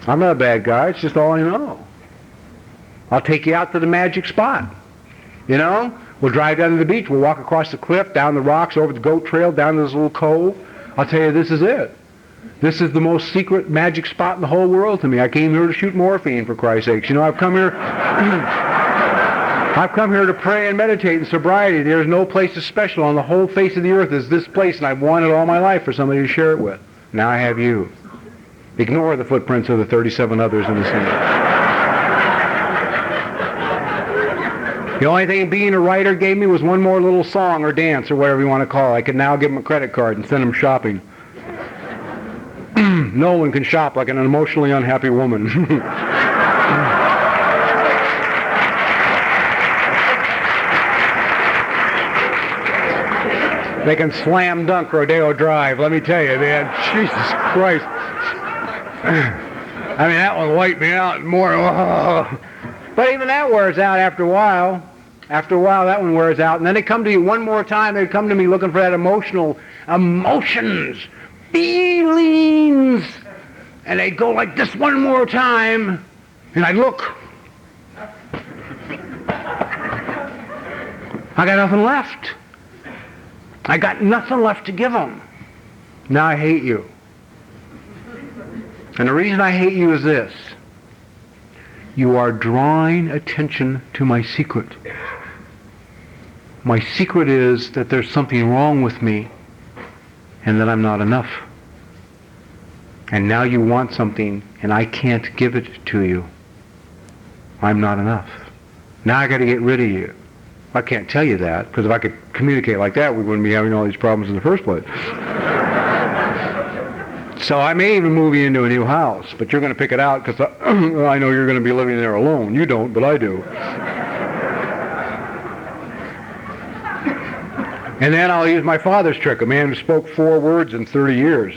Speaker 3: I'm not a bad guy. It's just all I know. I'll take you out to the magic spot. You know? We'll drive down to the beach. We'll walk across the cliff, down the rocks, over the goat trail, down to this little cove. I'll tell you, this is it. This is the most secret magic spot in the whole world to me. I came here to shoot morphine, for Christ's sakes. You know, I've come here to pray and meditate in sobriety. There's no place as special on the whole face of the earth as this place, and I've wanted all my life for somebody to share it with. Now I have you. Ignore the footprints of the 37 others in the sand. The only thing being a writer gave me was one more little song or dance or whatever you want to call it. I could now give them a credit card and send them shopping. No one can shop like an emotionally unhappy woman. They can slam dunk Rodeo Drive, let me tell you, man. Jesus Christ. I mean, that one wiped me out more. Oh. But even that wears out after a while. After a while, that one wears out. And then they come to you one more time. They come to me looking for that emotions, feelings. And they go like this one more time. And I look. I got nothing left. I got nothing left to give them. Now I hate you. And the reason I hate you is this. You are drawing attention to my secret. My secret is that there's something wrong with me and that I'm not enough. And now you want something and I can't give it to you. I'm not enough. Now I got to get rid of you. I can't tell you that because if I could communicate like that, we wouldn't be having all these problems in the first place. So I may even move you into a new house, but you're going to pick it out because I know you're going to be living there alone. You don't, but I do. And then I'll use my father's trick, a man who spoke 4 words in 30 years.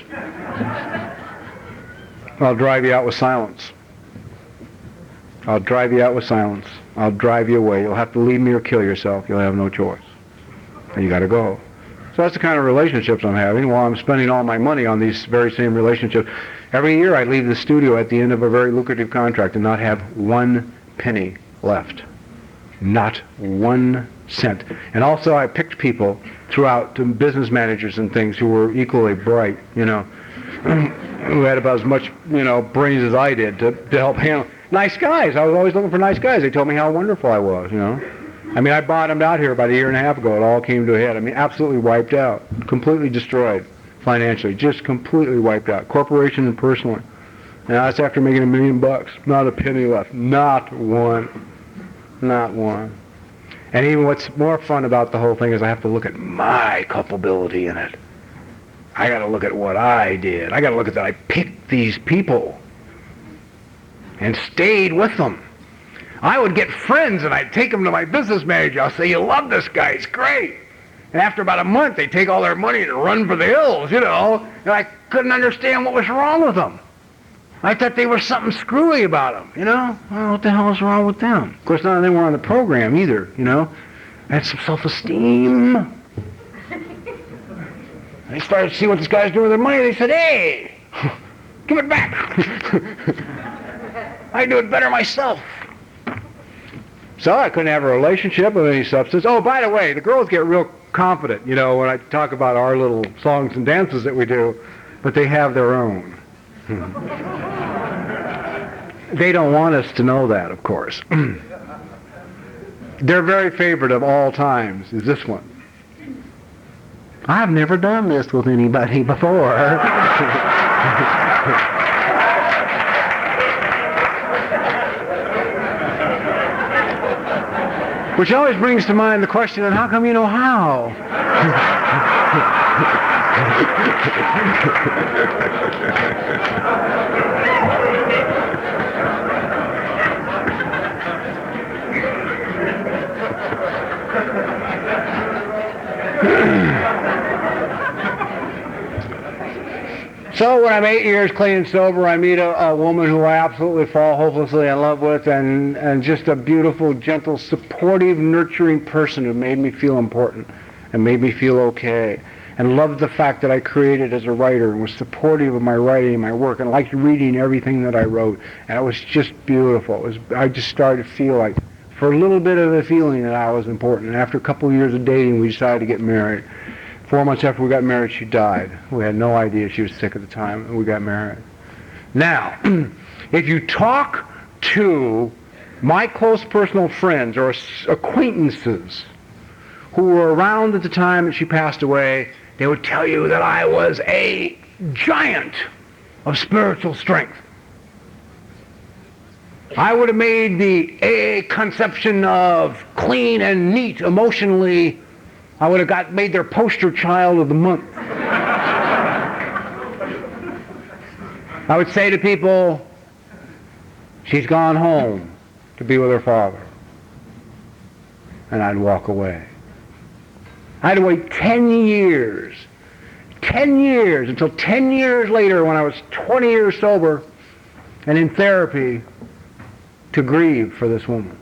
Speaker 3: I'll drive you out with silence. I'll drive you out with silence. I'll drive you away. You'll have to leave me or kill yourself. You'll have no choice. And you got to go. So that's the kind of relationships I'm having while I'm spending all my money on these very same relationships. Every year I leave the studio at the end of a very lucrative contract and not have 1 penny left. Not 1 cent. And also I picked people throughout, business managers and things, who were equally bright, you know, who had about as much, you know, brains as I did to help handle. Nice guys. I was always looking for nice guys. They told me how wonderful I was, you know. I mean, I bottomed out here about 1.5 years ago. It all came to a head. I mean, absolutely wiped out. Completely destroyed financially. Just completely wiped out. Corporation and personally. Now, that's after making $1 million. Not a penny left. Not one. Not one. And even what's more fun about the whole thing is I have to look at my culpability in it. I got to look at what I did. I got to look at that I picked these people and stayed with them. I would get friends and I'd take them to my business manager. I'll say, you love this guy, it's great. And after about a month, they'd take all their money and run for the hills, you know. And I couldn't understand what was wrong with them. I thought they were something screwy about them, you know. Well, what the hell is wrong with them? Of course, none of them were on the program either, you know. I had some self-esteem. They started to see what this guy's doing with their money. They said, hey, give it back. I do it better myself. So I couldn't have a relationship of any substance. Oh, by the way, the girls get real confident, you know, when I talk about our little songs and dances that we do, but they have their own. They don't want us to know that, of course. Their very favorite of all times is this one. I've never done this with anybody before. Which always brings to mind the question, and how come you know how? So when I'm 8 years clean and sober, I meet a woman who I absolutely fall hopelessly in love with, and just a beautiful, gentle, supportive, nurturing person who made me feel important and made me feel okay, and loved the fact that I created as a writer and was supportive of my writing and my work and liked reading everything that I wrote. And it was just beautiful. I just started to feel like, for a little bit of a feeling, that I was important. And after a couple of years of dating, we decided to get married. 4 months after we got married, she died. We had no idea she was sick at the time, and we got married. Now, if you talk to my close personal friends or acquaintances who were around at the time that she passed away, they would tell you that I was a giant of spiritual strength. I would have made the AA conception of clean and neat emotionally. I would have made their poster child of the month. I would say to people, she's gone home to be with her father. And I'd walk away. I had to wait 10 years, until 10 years later when I was 20 years sober and in therapy to grieve for this woman,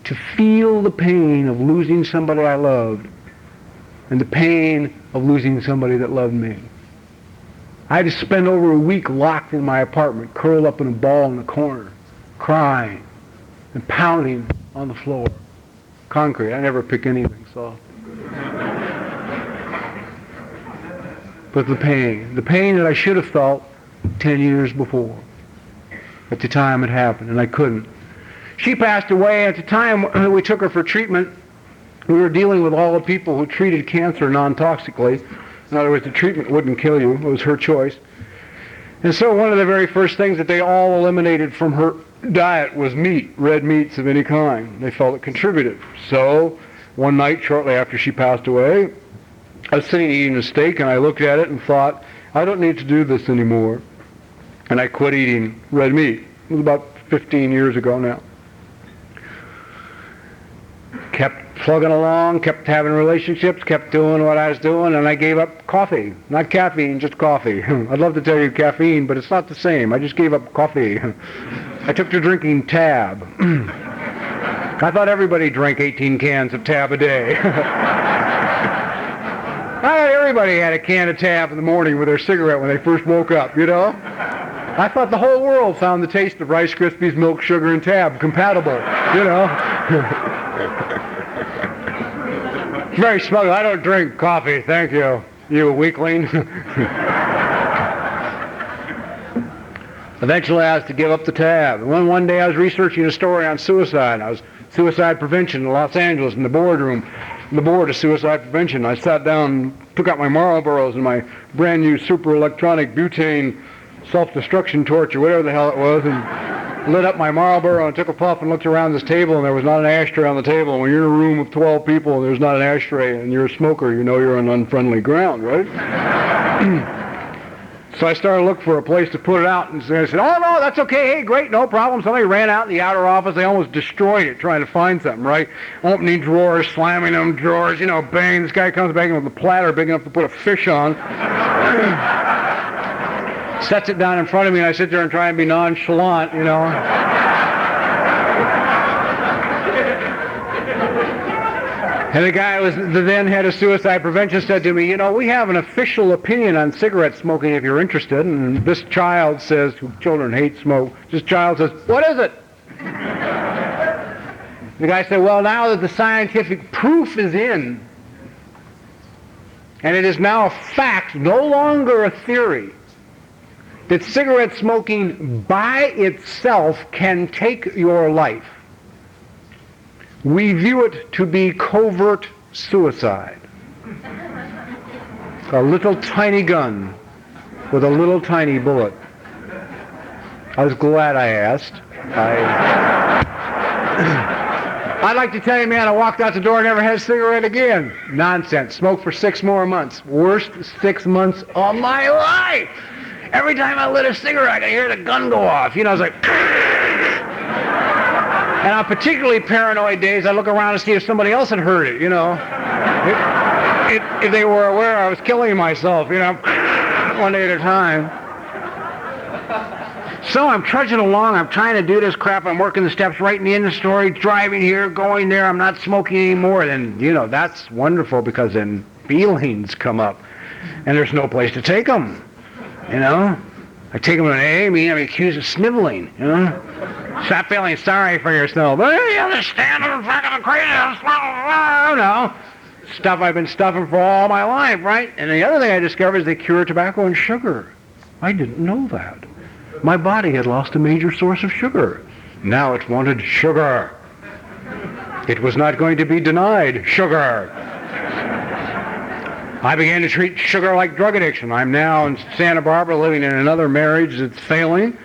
Speaker 3: to feel the pain of losing somebody I loved and the pain of losing somebody that loved me. I had to spend over a week locked in my apartment, curled up in a ball in the corner, crying and pounding on the floor. Concrete. I never pick anything soft. But the pain that I should have felt 10 years before. At the time it happened, and I couldn't. She passed away. At the time we took her for treatment, we were dealing with all the people who treated cancer non-toxically. In other words, the treatment wouldn't kill you. It was her choice. And so one of the very first things that they all eliminated from her diet was meat, red meats of any kind. They felt it contributed. So one night shortly after she passed away, I was sitting eating a steak, and I looked at it and thought, I don't need to do this anymore. And I quit eating red meat. It was about 15 years ago now. Kept plugging along, kept having relationships, kept doing what I was doing, and I gave up coffee. Not caffeine, just coffee. I'd love to tell you caffeine, but it's not the same. I just gave up coffee. I took to drinking Tab. I thought everybody drank 18 cans of Tab a day. I thought everybody had a can of Tab in the morning with their cigarette when they first woke up, you know? I thought the whole world found the taste of Rice Krispies, milk, sugar, and Tab compatible, you know? Very smug. I don't drink coffee, thank you, you weakling. Eventually I was to give up the Tab. One day I was researching a story on suicide. I was suicide prevention in Los Angeles in the boardroom, the board of suicide prevention. I sat down, took out my Marlboros and my brand new super electronic butane self-destruction torch or whatever the hell it was, and lit up my Marlboro and took a puff and looked around this table, and there was not an ashtray on the table. And when you're in a room with 12 people and there's not an ashtray and you're a smoker, you know you're on unfriendly ground, right? So I started looking for a place to put it out, and I said, oh no, that's okay, hey, great, no problem. Somebody ran out in the outer office. They almost destroyed it trying to find something, right? Opening drawers, slamming them drawers, you know, bang. This guy comes back with a platter big enough to put a fish on. Sets it down in front of me, and I sit there and try and be nonchalant, you know. And the guy was the then head of suicide prevention said to me, you know, we have an official opinion on cigarette smoking if you're interested. And this child says, children hate smoke, this child says, what is it? The guy said, well, now that the scientific proof is in, and it is now a fact, no longer a theory, that cigarette smoking by itself can take your life, we view it to be covert suicide. A little tiny gun with a little tiny bullet. I was glad I asked. I'd like to tell you, man, I walked out the door and never had a cigarette again. Nonsense. Smoked for 6 more months. Worst 6 months of my life. Every time I lit a cigarette, I could hear the gun go off. You know, I was like... And on particularly paranoid days, I look around to see if somebody else had heard it, you know. If they were aware I was killing myself, you know, one day at a time. So I'm trudging along, I'm trying to do this crap, I'm working the steps right in the end of the story, driving here, going there, I'm not smoking anymore. Then, you know, that's wonderful because then feelings come up, and there's no place to take them, you know. I take them to an AA meeting, I'm accused of sniveling, you know. Stop feeling sorry for yourself. Hey, you understand I'm fucking crazy. No. Stuff I've been stuffing for all my life, right? And the other thing I discovered is they cure tobacco and sugar. I didn't know that. My body had lost a major source of sugar. Now it wanted sugar. It was not going to be denied sugar. I began to treat sugar like drug addiction. I'm now in Santa Barbara living in another marriage that's failing.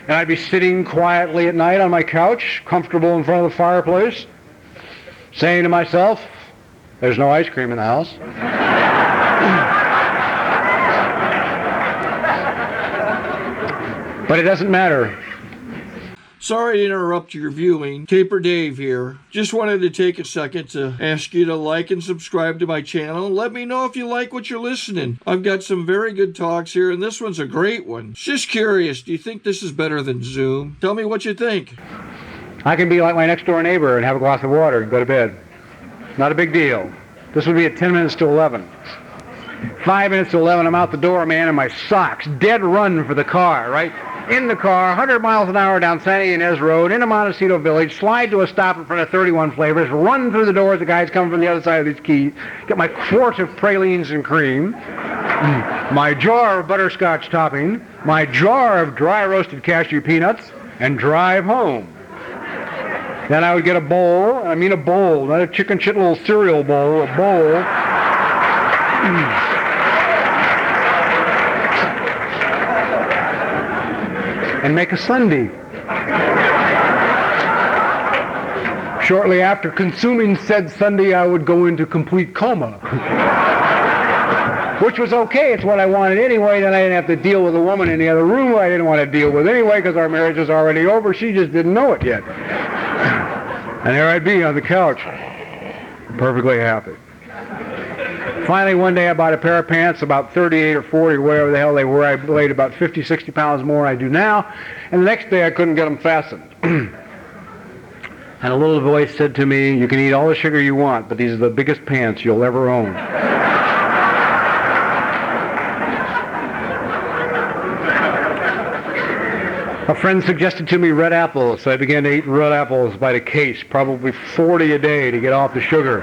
Speaker 3: And I'd be sitting quietly at night on my couch, comfortable in front of the fireplace, saying to myself, there's no ice cream in the house. But it doesn't matter.
Speaker 1: Sorry to interrupt your viewing. Taper Dave here. Just wanted to take a second to ask you to like and subscribe to my channel. Let me know if you like what you're listening. I've got some very good talks here, and this one's a great one. Just curious, do you think this is better than Zoom? Tell me what you think.
Speaker 3: I can be like my next door neighbor and have a glass of water and go to bed. Not a big deal. This would be at 10 minutes to 11. 5 minutes to 11, I'm out the door, man, in my socks. Dead run for the car, right? In the car, 100 miles an hour down Santa Ynez Road, into Montecito Village, slide to a stop in front of 31 Flavors, run through the doors, the guy's coming from the other side of these keys, get my quart of pralines and cream, my jar of butterscotch topping, my jar of dry roasted cashew peanuts, and drive home. Then I would get a bowl, I mean a bowl, not a chicken shit little cereal bowl, a bowl. And make a sundae. Shortly after consuming said sundae, I would go into complete coma. which was okay. It's what I wanted anyway. Then I didn't have to deal with a woman in the other room who I didn't want to deal with anyway because our marriage was already over. She just didn't know it yet. And there I'd be on the couch, perfectly happy. Finally, one day I bought a pair of pants, about 38 or 40, whatever the hell they were. I weighed about 50, 60 pounds more than I do now. And the next day I couldn't get them fastened. And a little voice said to me, "You can eat all the sugar you want, but these are the biggest pants you'll ever own." A friend suggested to me red apples, so I began to eat red apples by the case, probably 40 a day to get off the sugar.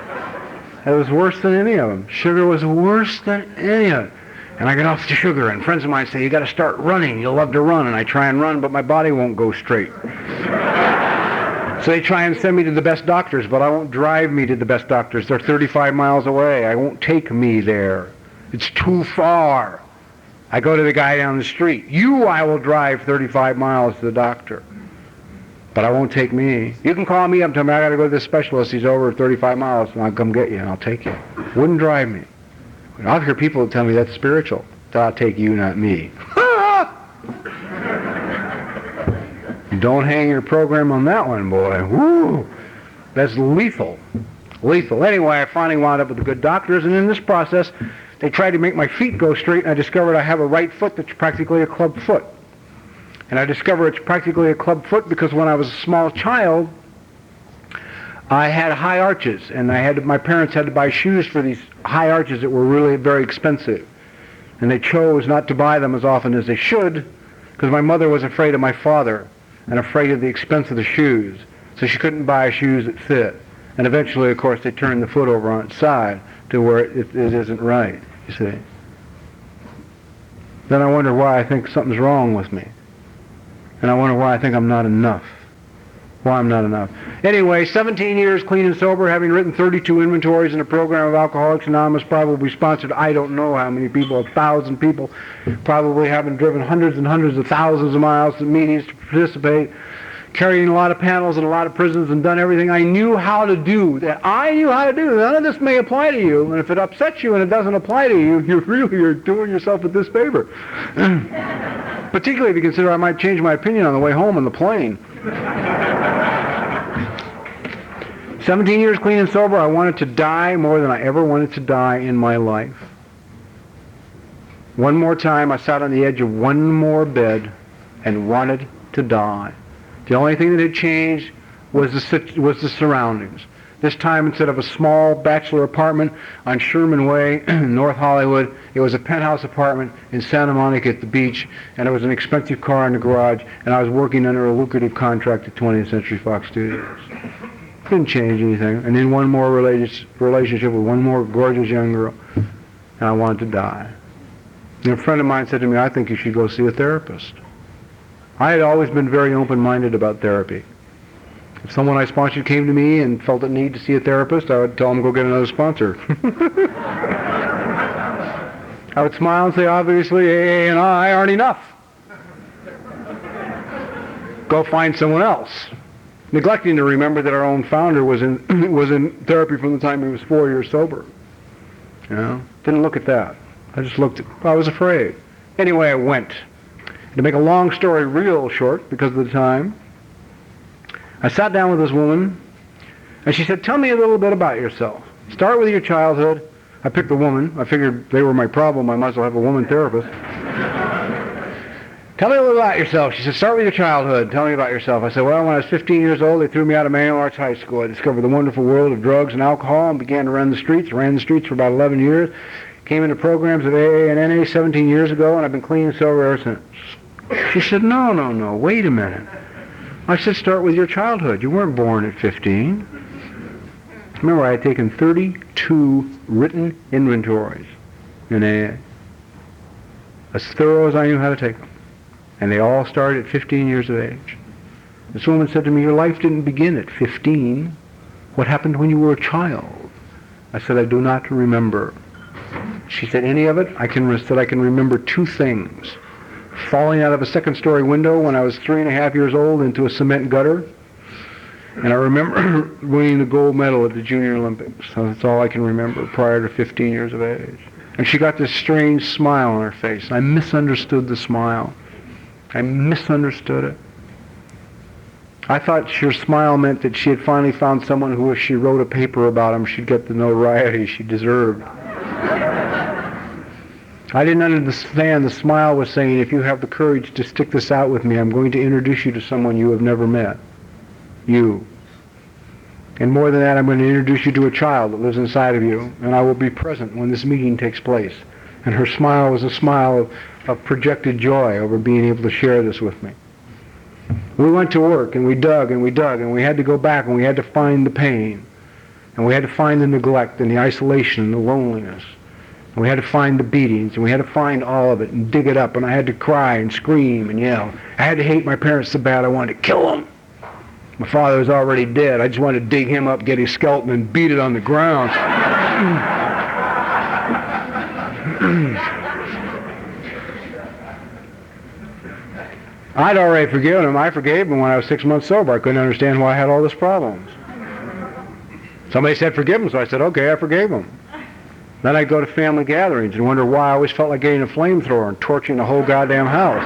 Speaker 3: It was worse than any of them. Sugar was worse than any of it. And I get off the sugar, and friends of mine say, "You got to start running. You'll love to run." And I try and run, but my body won't go straight. So they try and send me to the best doctors, but I won't drive me to the best doctors. They're 35 miles away. I won't take me there. It's too far. I go to the guy down the street. I will drive 35 miles to the doctor. But I won't take me. You can call me up and tell me I got to go to this specialist. He's over 35 miles, and I'll come get you, and I'll take you. Wouldn't drive me. I'll hear people tell me that's spiritual. So I'll take you, not me. Don't hang your program on that one, boy. Woo! That's lethal. Lethal. Anyway, I finally wound up with the good doctors, and in this process, they tried to make my feet go straight, and I discovered I have a right foot that's practically a club foot. And I discovered it's practically a club foot because when I was a small child, I had high arches, and my parents had to buy shoes for these high arches that were really very expensive. And they chose not to buy them as often as they should because my mother was afraid of my father and afraid of the expense of the shoes. So she couldn't buy shoes that fit. And eventually, of course, they turned the foot over on its side to where it isn't right, you see. Then I wonder why I think something's wrong with me. And I wonder why I think I'm not enough. Why I'm not enough. Anyway, 17 years clean and sober, having written 32 inventories in a program of Alcoholics Anonymous, probably sponsored I don't know how many people, 1,000 people, probably having driven hundreds and hundreds of thousands of miles to meetings to participate, carrying a lot of panels in a lot of prisons, and done everything I knew how to do. That I knew how to do. None of this may apply to you, and if it upsets you and it doesn't apply to you, you're doing yourself a disfavor. Particularly if you consider I might change my opinion on the way home on the plane. 17 years clean and sober, I wanted to die more than I ever wanted to die in my life. One more time, I sat on the edge of one more bed and wanted to die. The only thing that had changed was the surroundings. This time, instead of a small bachelor apartment on Sherman Way in North Hollywood, it was a penthouse apartment in Santa Monica at the beach, and it was an expensive car in the garage, and I was working under a lucrative contract at 20th Century Fox Studios. Didn't change anything. And then one more relationship with one more gorgeous young girl, and I wanted to die. And a friend of mine said to me, "I think you should go see a therapist." I had always been very open-minded about therapy. If someone I sponsored came to me and felt a need to see a therapist, I would tell them, "Go get another sponsor." I would smile and say, "Obviously, AA and I aren't enough. Go find someone else." Neglecting to remember that our own founder was in therapy from the time he was 4 years sober. You know, didn't look at that. I was afraid. Anyway, I went. To make a long story real short, because of the time, I sat down with this woman, and she said, "Tell me a little bit about yourself. Start with your childhood." I picked a woman. I figured they were my problem. I might as well have a woman therapist. "Tell me a little about yourself." She said, "Start with your childhood. Tell me about yourself." I said, "Well, when I was 15 years old, they threw me out of Manual Arts High School. I discovered the wonderful world of drugs and alcohol and began to run the streets. Ran the streets for about 11 years. Came into programs of AA and NA 17 years ago, and I've been clean and sober ever since." She said, No, wait a minute. I said, "Start with your childhood. You weren't born at 15. Remember, I had taken 32 written inventories in AA, as thorough as I knew how to take them. And they all started at 15 years of age. This woman said to me, "Your life didn't begin at 15. What happened when you were a child?" I said, "I do not remember." She said, "Any of it?" I said, "I can remember two things. Falling out of a second-story window when I was 3.5 years old into a cement gutter. And I remember winning the gold medal at the Junior Olympics. So that's all I can remember prior to 15 years of age. And she got this strange smile on her face. I misunderstood the smile. I misunderstood it. I thought her smile meant that she had finally found someone who, if she wrote a paper about him, she'd get the notoriety she deserved. I didn't understand the smile was saying, if you have the courage to stick this out with me, I'm going to introduce you to someone you have never met. You. And more than that, I'm going to introduce you to a child that lives inside of you, and I will be present when this meeting takes place. And her smile was a smile of projected joy over being able to share this with me. We went to work, and we dug, and we dug, and we had to go back, and we had to find the pain. And we had to find the neglect, and the isolation, and the loneliness. And we had to find the beatings, and we had to find all of it, and dig it up, and I had to cry, and scream, and yell. I had to hate my parents so bad I wanted to kill them. My father was already dead. I just wanted to dig him up, get his skeleton, and beat it on the ground. I'd already forgiven him. I forgave him when I was 6 months sober. I couldn't understand why I had all these problems. Somebody said forgive him, so I said, okay, I forgave him. Then I'd go to family gatherings and wonder why I always felt like getting a flamethrower and torching the whole goddamn house.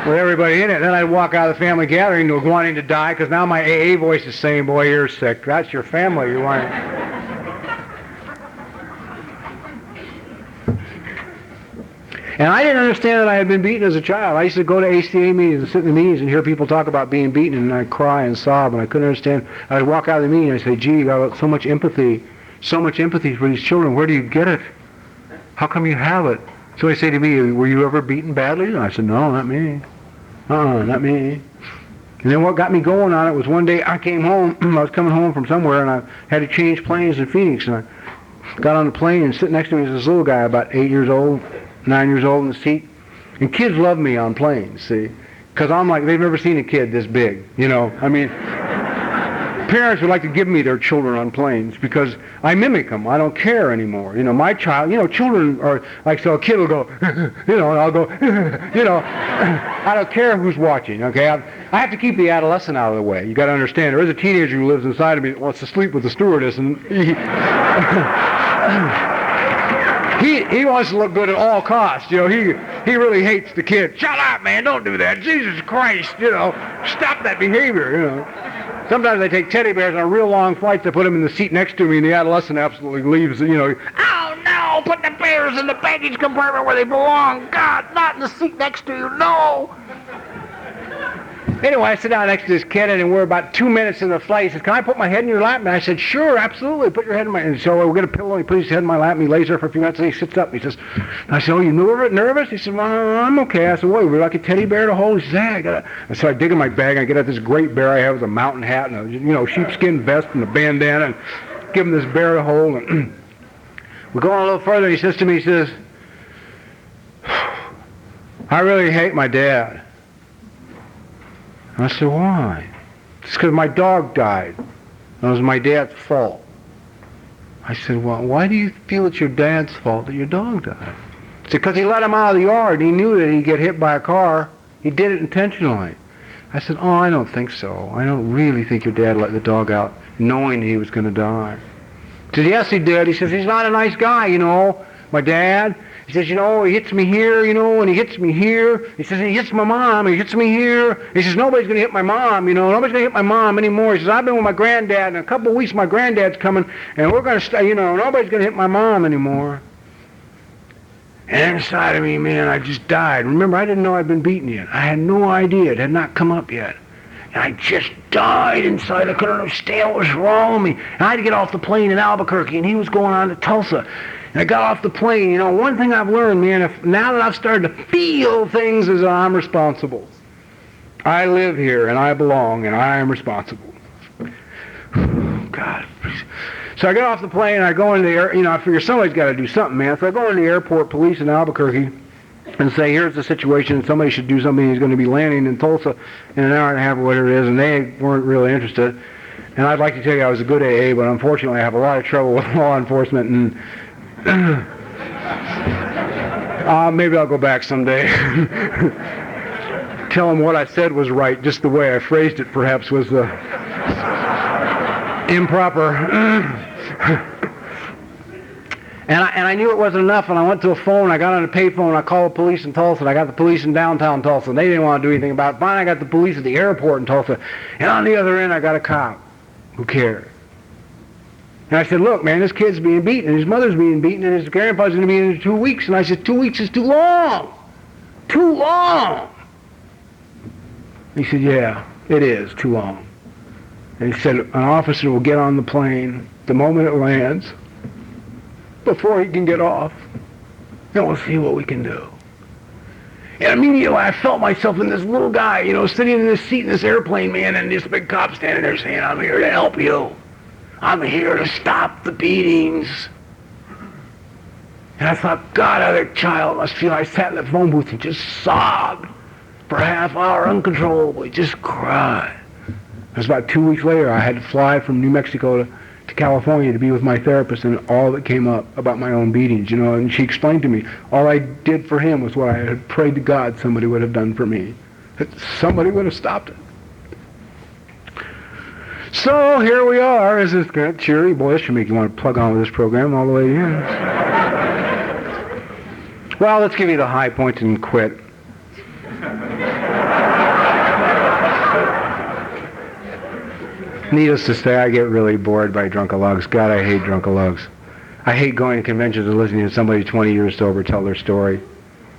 Speaker 3: With everybody in it. Then I'd walk out of the family gathering wanting to die, because now my AA voice is saying, boy, you're sick. That's your family. You want it. And I didn't understand that I had been beaten as a child. I used to go to ACA meetings and sit in the meetings and hear people talk about being beaten, and I'd cry and sob, and I couldn't understand. I'd walk out of the meeting and I'd say, gee, you got so much empathy for these children. Where do you get it? How come you have it? So they say to me, were you ever beaten badly? And I said, no, not me. Not me. And then what got me going on it was one day I came home. I was coming home from somewhere, and I had to change planes in Phoenix. And I got on the plane, and sitting next to me was this little guy about 8 years old, 9 years old in the seat. And kids love me on planes, see? Because I'm like, they've never seen a kid this big, you know? I mean, parents would like to give me their children on planes because I mimic them. I don't care anymore. You know, my child, you know, children are like, so a kid will go, you know, and I'll go, you know, I don't care who's watching, okay? I have to keep the adolescent out of the way. You got to understand, there is a teenager who lives inside of me that wants to sleep with the stewardess, and he wants to look good at all costs. You know, he really hates the kid. Shut up, man, don't do that. Jesus Christ, you know, stop that behavior, you know. Sometimes I take teddy bears on real long flights. I put them in the seat next to me, and the adolescent absolutely leaves, you know. Oh, no, put the bears in the baggage compartment where they belong. God, not in the seat next to you, no. Anyway, I sit down next to this kid, and we're about 2 minutes in the flight. He says, can I put my head in your lap? And I said, sure, absolutely, put your head in my... And so we get a pillow, and he puts his head in my lap, and he lays there for a few minutes, and he sits up, and he says... And I said, oh, you nervous? He said, well, I'm okay. I said, what, would you like a teddy bear to hold? He says, yeah, I got it. And so I dig in my bag, and I get out this great bear I have with a mountain hat and a, you know, sheepskin vest and a bandana, and give him this bear to hold. And we go on a little further, and he says to me, he says, I really hate my dad. I said, why? It's because my dog died. It was my dad's fault. I said, well, why do you feel it's your dad's fault that your dog died? He said, because he let him out of the yard. He knew that he'd get hit by a car. He did it intentionally. I said, oh, I don't think so. I don't really think your dad let the dog out knowing he was going to die. He said, yes, he did. He says, he's not a nice guy, you know, my dad. He says, you know, he hits me here, you know, and he hits me here. He says, he hits my mom, he hits me here. He says, nobody's going to hit my mom, you know, nobody's going to hit my mom anymore. He says, I've been with my granddad, and in a couple of weeks my granddad's coming, and we're going to stay, you know, nobody's going to hit my mom anymore. And inside of me, man, I just died. Remember, I didn't know I'd been beaten yet. I had no idea. It had not come up yet. And I just died inside. I couldn't understand what was wrong with me. And I had to get off the plane in Albuquerque, and he was going on to Tulsa. And I got off the plane. You know, one thing I've learned, man, now that I've started to feel things, is that I'm responsible. I live here, and I belong, and I am responsible. God. So I get off the plane, and I go into the air. You know, I figure somebody's got to do something, man. So I go into the airport police in Albuquerque and say, here's the situation. Somebody should do something. He's going to be landing in Tulsa in an hour and a half or whatever it is, and they weren't really interested. And I'd like to tell you I was a good AA, but unfortunately I have a lot of trouble with law enforcement, and maybe I'll go back someday. Tell them what I said was right, just the way I phrased it perhaps was improper. And I knew it wasn't enough, and I went to a phone, I got on a payphone, I called the police in Tulsa, and I got the police in downtown Tulsa, and they didn't want to do anything about it. Finally, I got the police at the airport in Tulsa, and on the other end, I got a cop who cared. And I said, look, man, this kid's being beaten, and his mother's being beaten, and his grandpa's going to be in 2 weeks. And I said, 2 weeks is too long. Too long. He said, yeah, it is too long. And he said, an officer will get on the plane the moment it lands, before he can get off, and we'll see what we can do. And immediately I felt myself in this little guy, you know, sitting in this seat in this airplane, man, and this big cop standing there saying, I'm here to help you. I'm here to stop the beatings. And I thought, God, that child must feel. I sat in the phone booth and just sobbed for a half hour uncontrollably, just cried. It was about 2 weeks later, I had to fly from New Mexico to California to be with my therapist, and all that came up about my own beatings, you know, and she explained to me, all I did for him was what I had prayed to God somebody would have done for me. That somebody would have stopped it. So here we are, as this good, cheery voice should make you want to plug on with this program all the way in. Well, let's give you the high points and quit. Needless to say, I get really bored by drunk-a-lugs. God, I hate drunk-a-lugs. I hate going to conventions and listening to somebody 20 years sober tell their story.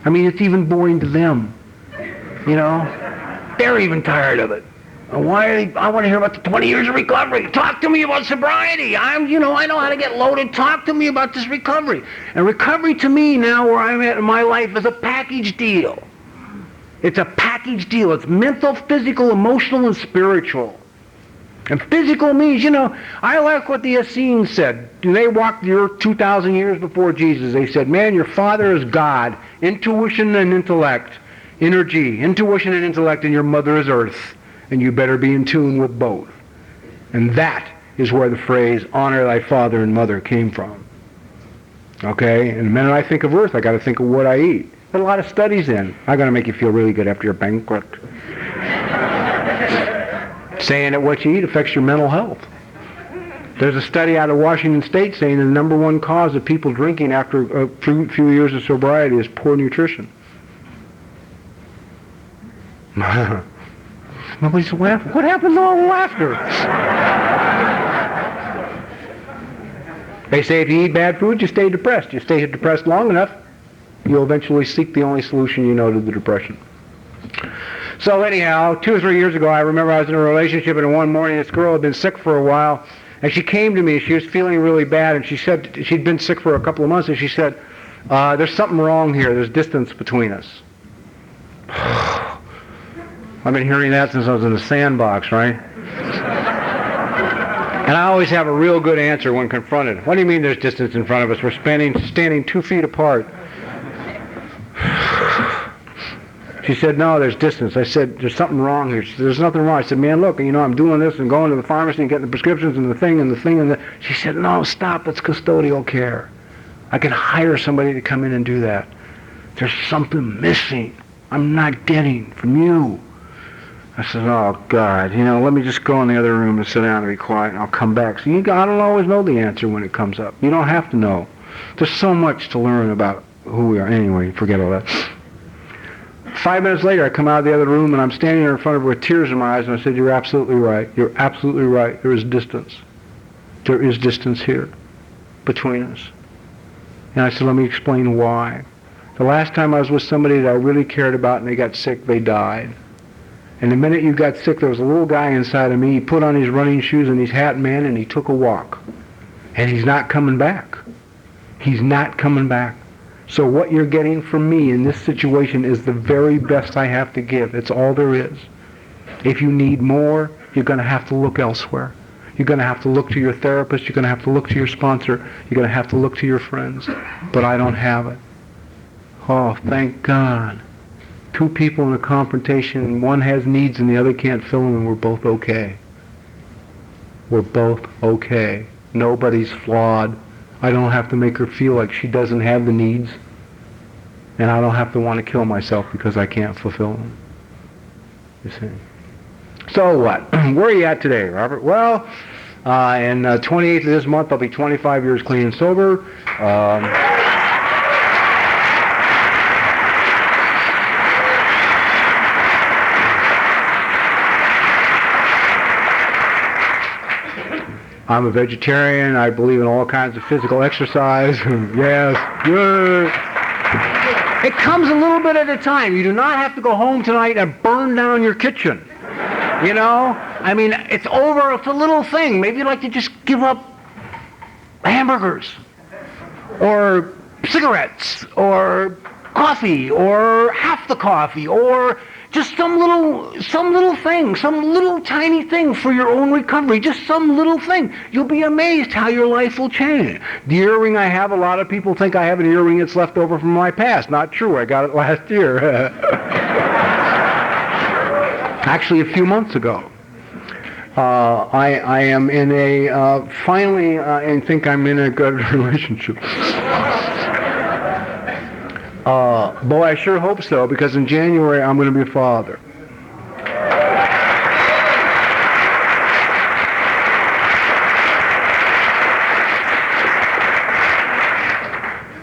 Speaker 3: I mean, it's even boring to them. You know? They're even tired of it. Why? I want to hear about the 20 years of recovery. Talk to me about sobriety. I know how to get loaded. Talk to me about this recovery. And recovery to me now, where I'm at in my life, is a package deal. It's a package deal. It's mental, physical, emotional, and spiritual. And physical means, you know, I like what the Essenes said. They walked the earth 2,000 years before Jesus. They said, man, your father is God, intuition and intellect, energy, intuition and intellect, and your mother is earth. And you better be in tune with both. And that is where the phrase, honor thy father and mother, came from. Okay? And the minute I think of earth, I got to think of what I eat. There's a lot of studies in. I got to make you feel really good after your banquet. Saying that what you eat affects your mental health. There's a study out of Washington State saying the number one cause of people drinking after a few years of sobriety is poor nutrition. Nobody's laughing. What happened to all the laughter? They say if you eat bad food, you stay depressed. You stay depressed long enough, you'll eventually seek the only solution you know to the depression. So anyhow, 2 or 3 years ago, I remember I was in a relationship, and one morning this girl had been sick for a while, and she came to me. She was feeling really bad, and she said she'd been sick for a couple of months, and she said, there's something wrong here. There's distance between us. I've been hearing that since I was in the sandbox, right? And I always have a real good answer when confronted. What do you mean there's distance in front of us? We're standing 2 feet apart. She said, no, there's distance. I said, there's something wrong here. She said, there's nothing wrong. I said, man, look, you know, I'm doing this and going to the pharmacy and getting the prescriptions and the thing and the thing and the... She said, no, stop, it's custodial care. I can hire somebody to come in and do that. There's something missing I'm not getting from you. I said, oh, God, you know, let me just go in the other room and sit down and be quiet, and I'll come back. So I don't always know the answer when it comes up. You don't have to know. There's so much to learn about who we are. Anyway, forget all that. 5 minutes later, I come out of the other room, and I'm standing there in front of her with tears in my eyes, and I said, you're absolutely right. You're absolutely right. There is distance. There is distance here between us. And I said, let me explain why. The last time I was with somebody that I really cared about and they got sick, they died. And the minute you got sick, there was a little guy inside of me. He put on his running shoes and his hat, man, and he took a walk. And he's not coming back. He's not coming back. So what you're getting from me in this situation is the very best I have to give. It's all there is. If you need more, you're going to have to look elsewhere. You're going to have to look to your therapist. You're going to have to look to your sponsor. You're going to have to look to your friends. But I don't have it. Oh, thank God. 2 people in a confrontation, and one has needs and the other can't fill them, and we're both okay. We're both okay. Nobody's flawed. I don't have to make her feel like she doesn't have the needs, and I don't have to want to kill myself because I can't fulfill them. You see? So what? Where are you at today, Robert? Well, And 28th of this month, I'll be 25 years clean and sober. I'm a vegetarian. I believe in all kinds of physical exercise. Yes. Good. It comes a little bit at a time. You do not have to go home tonight and burn down your kitchen. You know? I mean, it's over. It's a little thing. Maybe you'd like to just give up hamburgers or cigarettes or coffee or half the coffee or just some little thing, some little tiny thing for your own recovery, just some little thing. You'll be amazed how your life will change. The earring I have, a lot of people think I have an earring that's left over from my past. Not true. I got it last year. Actually, a few months ago. I am in a, finally, and think I'm in a good relationship. Boy, I sure hope so, because in January I'm going to be a father.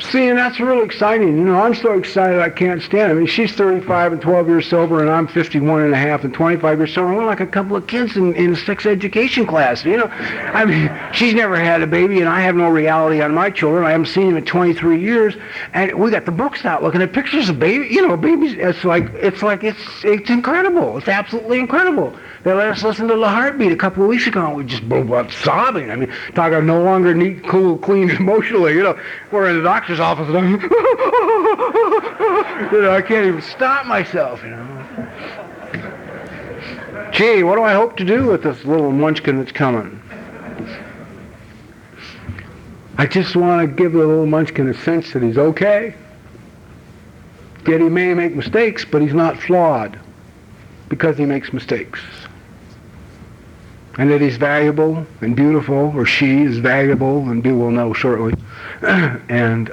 Speaker 3: See, and that's really exciting. You know, I'm so excited I can't stand it. I mean, she's 35 and 12 years sober, and I'm 51 and a half and 25 years sober. We're like a couple of kids in sex education class, you know. I mean, she's never had a baby, and I have no reality on my children. I haven't seen them in 23 years, and we got the books out looking at pictures of baby, you know, babies. It's incredible. It's absolutely incredible. They let us listen to The Heartbeat a couple of weeks ago, and we just broke out sobbing. I mean, talking no longer neat, cool, clean emotionally, you know. We're in the doctor's office, and I'm, you know, I can't even stop myself, you know. Gee, what do I hope to do with this little munchkin that's coming? I just want to give the little munchkin a sense that he's okay. Yet he may make mistakes, but he's not flawed because he makes mistakes. And that he's valuable and beautiful, or she is valuable, and we'll know shortly. And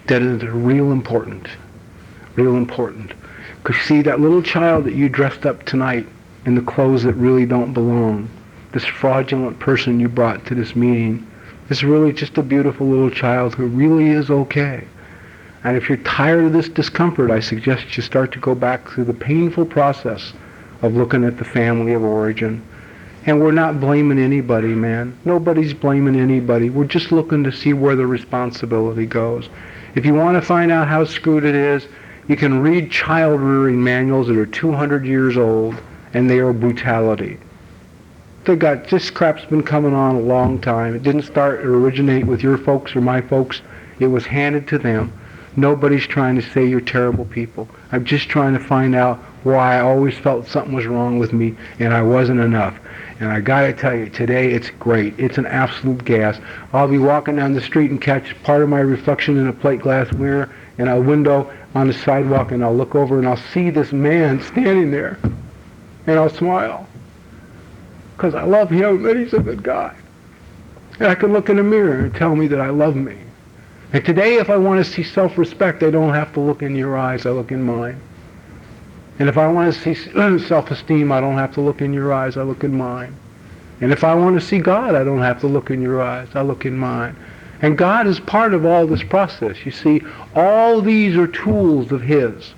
Speaker 3: that is real important. Because see, that little child that you dressed up tonight in the clothes that really don't belong, this fraudulent person you brought to this meeting, is really just a beautiful little child who really is okay. And if you're tired of this discomfort, I suggest you start to go back through the painful process of looking at the family of origin. And we're not blaming anybody, man. Nobody's blaming anybody. We're just looking to see where the responsibility goes. If you want to find out how screwed it is, you can read child rearing manuals that are 200 years old, and they are brutality. This crap's been coming on a long time. It didn't start or originate with your folks or my folks. It was handed to them. Nobody's trying to say you're terrible people. I'm just trying to find out why I always felt something was wrong with me and I wasn't enough. And I gotta tell you, today it's great. It's an absolute gas. I'll be walking down the street and catch part of my reflection in a plate glass mirror in a window on the sidewalk, and I'll look over and I'll see this man standing there, and I'll smile. Because I love him and he's a good guy. And I can look in the mirror and tell me that I love me. And today, if I want to see self-respect, I don't have to look in your eyes, I look in mine. And if I want to see self-esteem, I don't have to look in your eyes, I look in mine. And if I want to see God, I don't have to look in your eyes, I look in mine. And God is part of all this process. You see, all these are tools of His.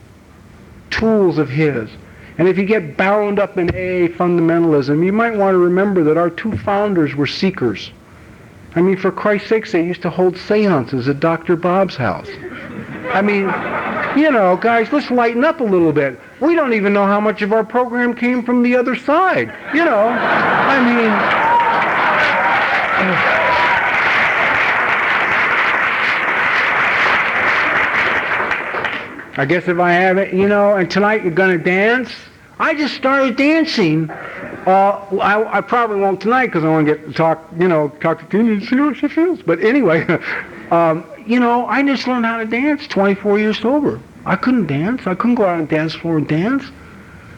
Speaker 3: Tools of His. And if you get bound up in AA fundamentalism, you might want to remember that our two founders were seekers. I mean, for Christ's sakes, they used to hold seances at Dr. Bob's house. I mean, you know, guys, let's lighten up a little bit. We don't even know how much of our program came from the other side. You know, I mean... I guess if I have it, you know, and tonight you're going to dance. I just started dancing. I probably won't tonight because I want to get to talk to Tina and see how she feels. But anyway, you know, I just learned how to dance 24 years sober. I couldn't dance. I couldn't go out on the dance floor and dance.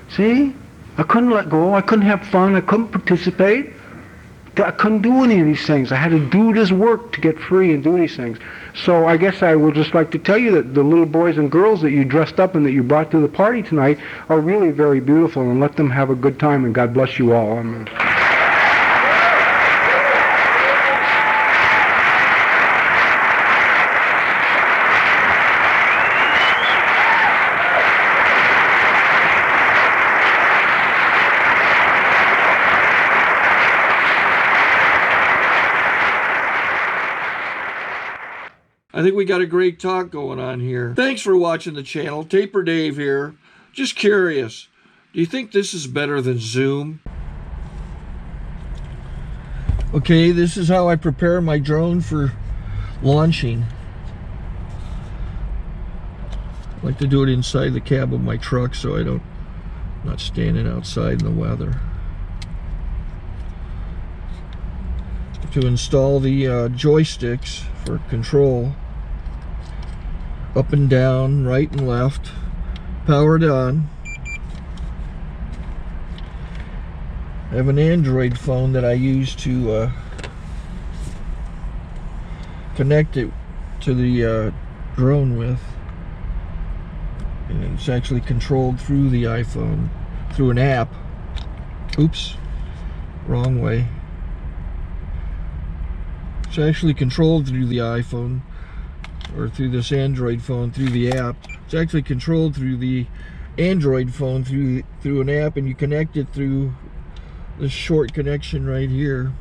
Speaker 3: See? I couldn't let go. I couldn't have fun. I couldn't participate. I couldn't do any of these things. I had to do this work to get free and do these things. So I guess I would just like to tell you that the little boys and girls that you dressed up and that you brought to the party tonight are really very beautiful, and let them have a good time, and God bless you all. I mean.
Speaker 1: I think we got a great talk going on here. Thanks for watching the channel. Taper Dave here. Just curious, do you think this is better than Zoom? Okay, this is how I prepare my drone for launching. I like to do it inside the cab of my truck so I'm not standing outside in the weather. To install the joysticks for control, up and down, right and left, powered on. I have an Android phone that I use to connect it to the drone with, and it's actually controlled through the iPhone, through an app. Oops, wrong way. It's actually controlled through the iPhone, or through this Android phone, through the app. It's actually controlled through the Android phone through an app, and you connect it through this short connection right here.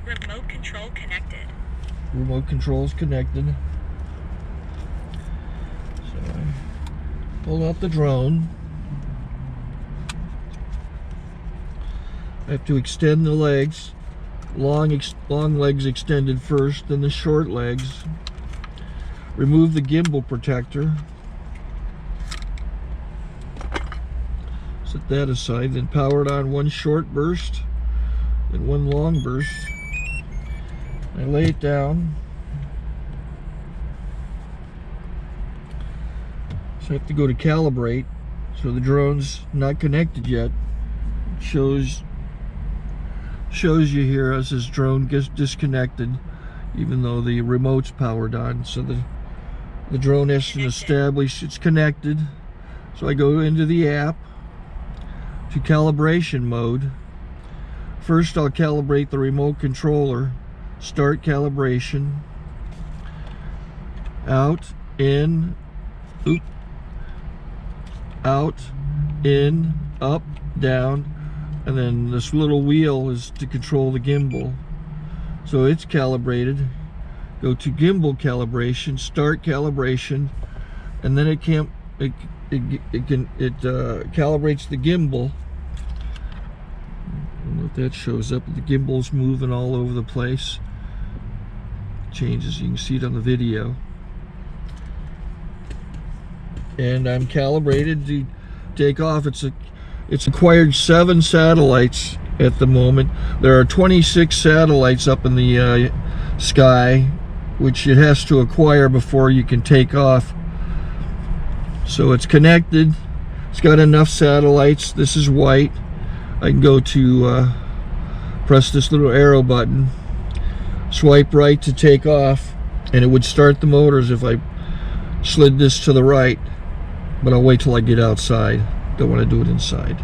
Speaker 4: Remote control connected.
Speaker 1: Remote control is connected. So I pull out the drone. I have to extend the legs. Long legs extended first, then the short legs. Remove the gimbal protector. Set that aside, then power it on one short burst and one long burst. I lay it down. So I have to go to calibrate. So the drone's not connected yet. It shows you here as this drone gets disconnected, even though the remote's powered on. So the drone has to establish it's connected. So I go into the app to calibration mode. First I'll calibrate the remote controller. Start calibration. Out, in, oop, out, in, up, down. And then this little wheel is to control the gimbal. So it's calibrated. Go to gimbal calibration, start calibration, and then it calibrates the gimbal. I don't know if that shows up. The gimbal's moving all over the place. Changes, you can see it on the video. And I'm calibrated to take off. It's acquired 7 satellites at the moment. There are 26 satellites up in the sky, which it has to acquire before you can take off. So it's connected. It's got enough satellites. This is white. I can go to press this little arrow button, swipe right to take off, and it would start the motors if I slid this to the right. But I'll wait till I get outside. Don't want to do it inside.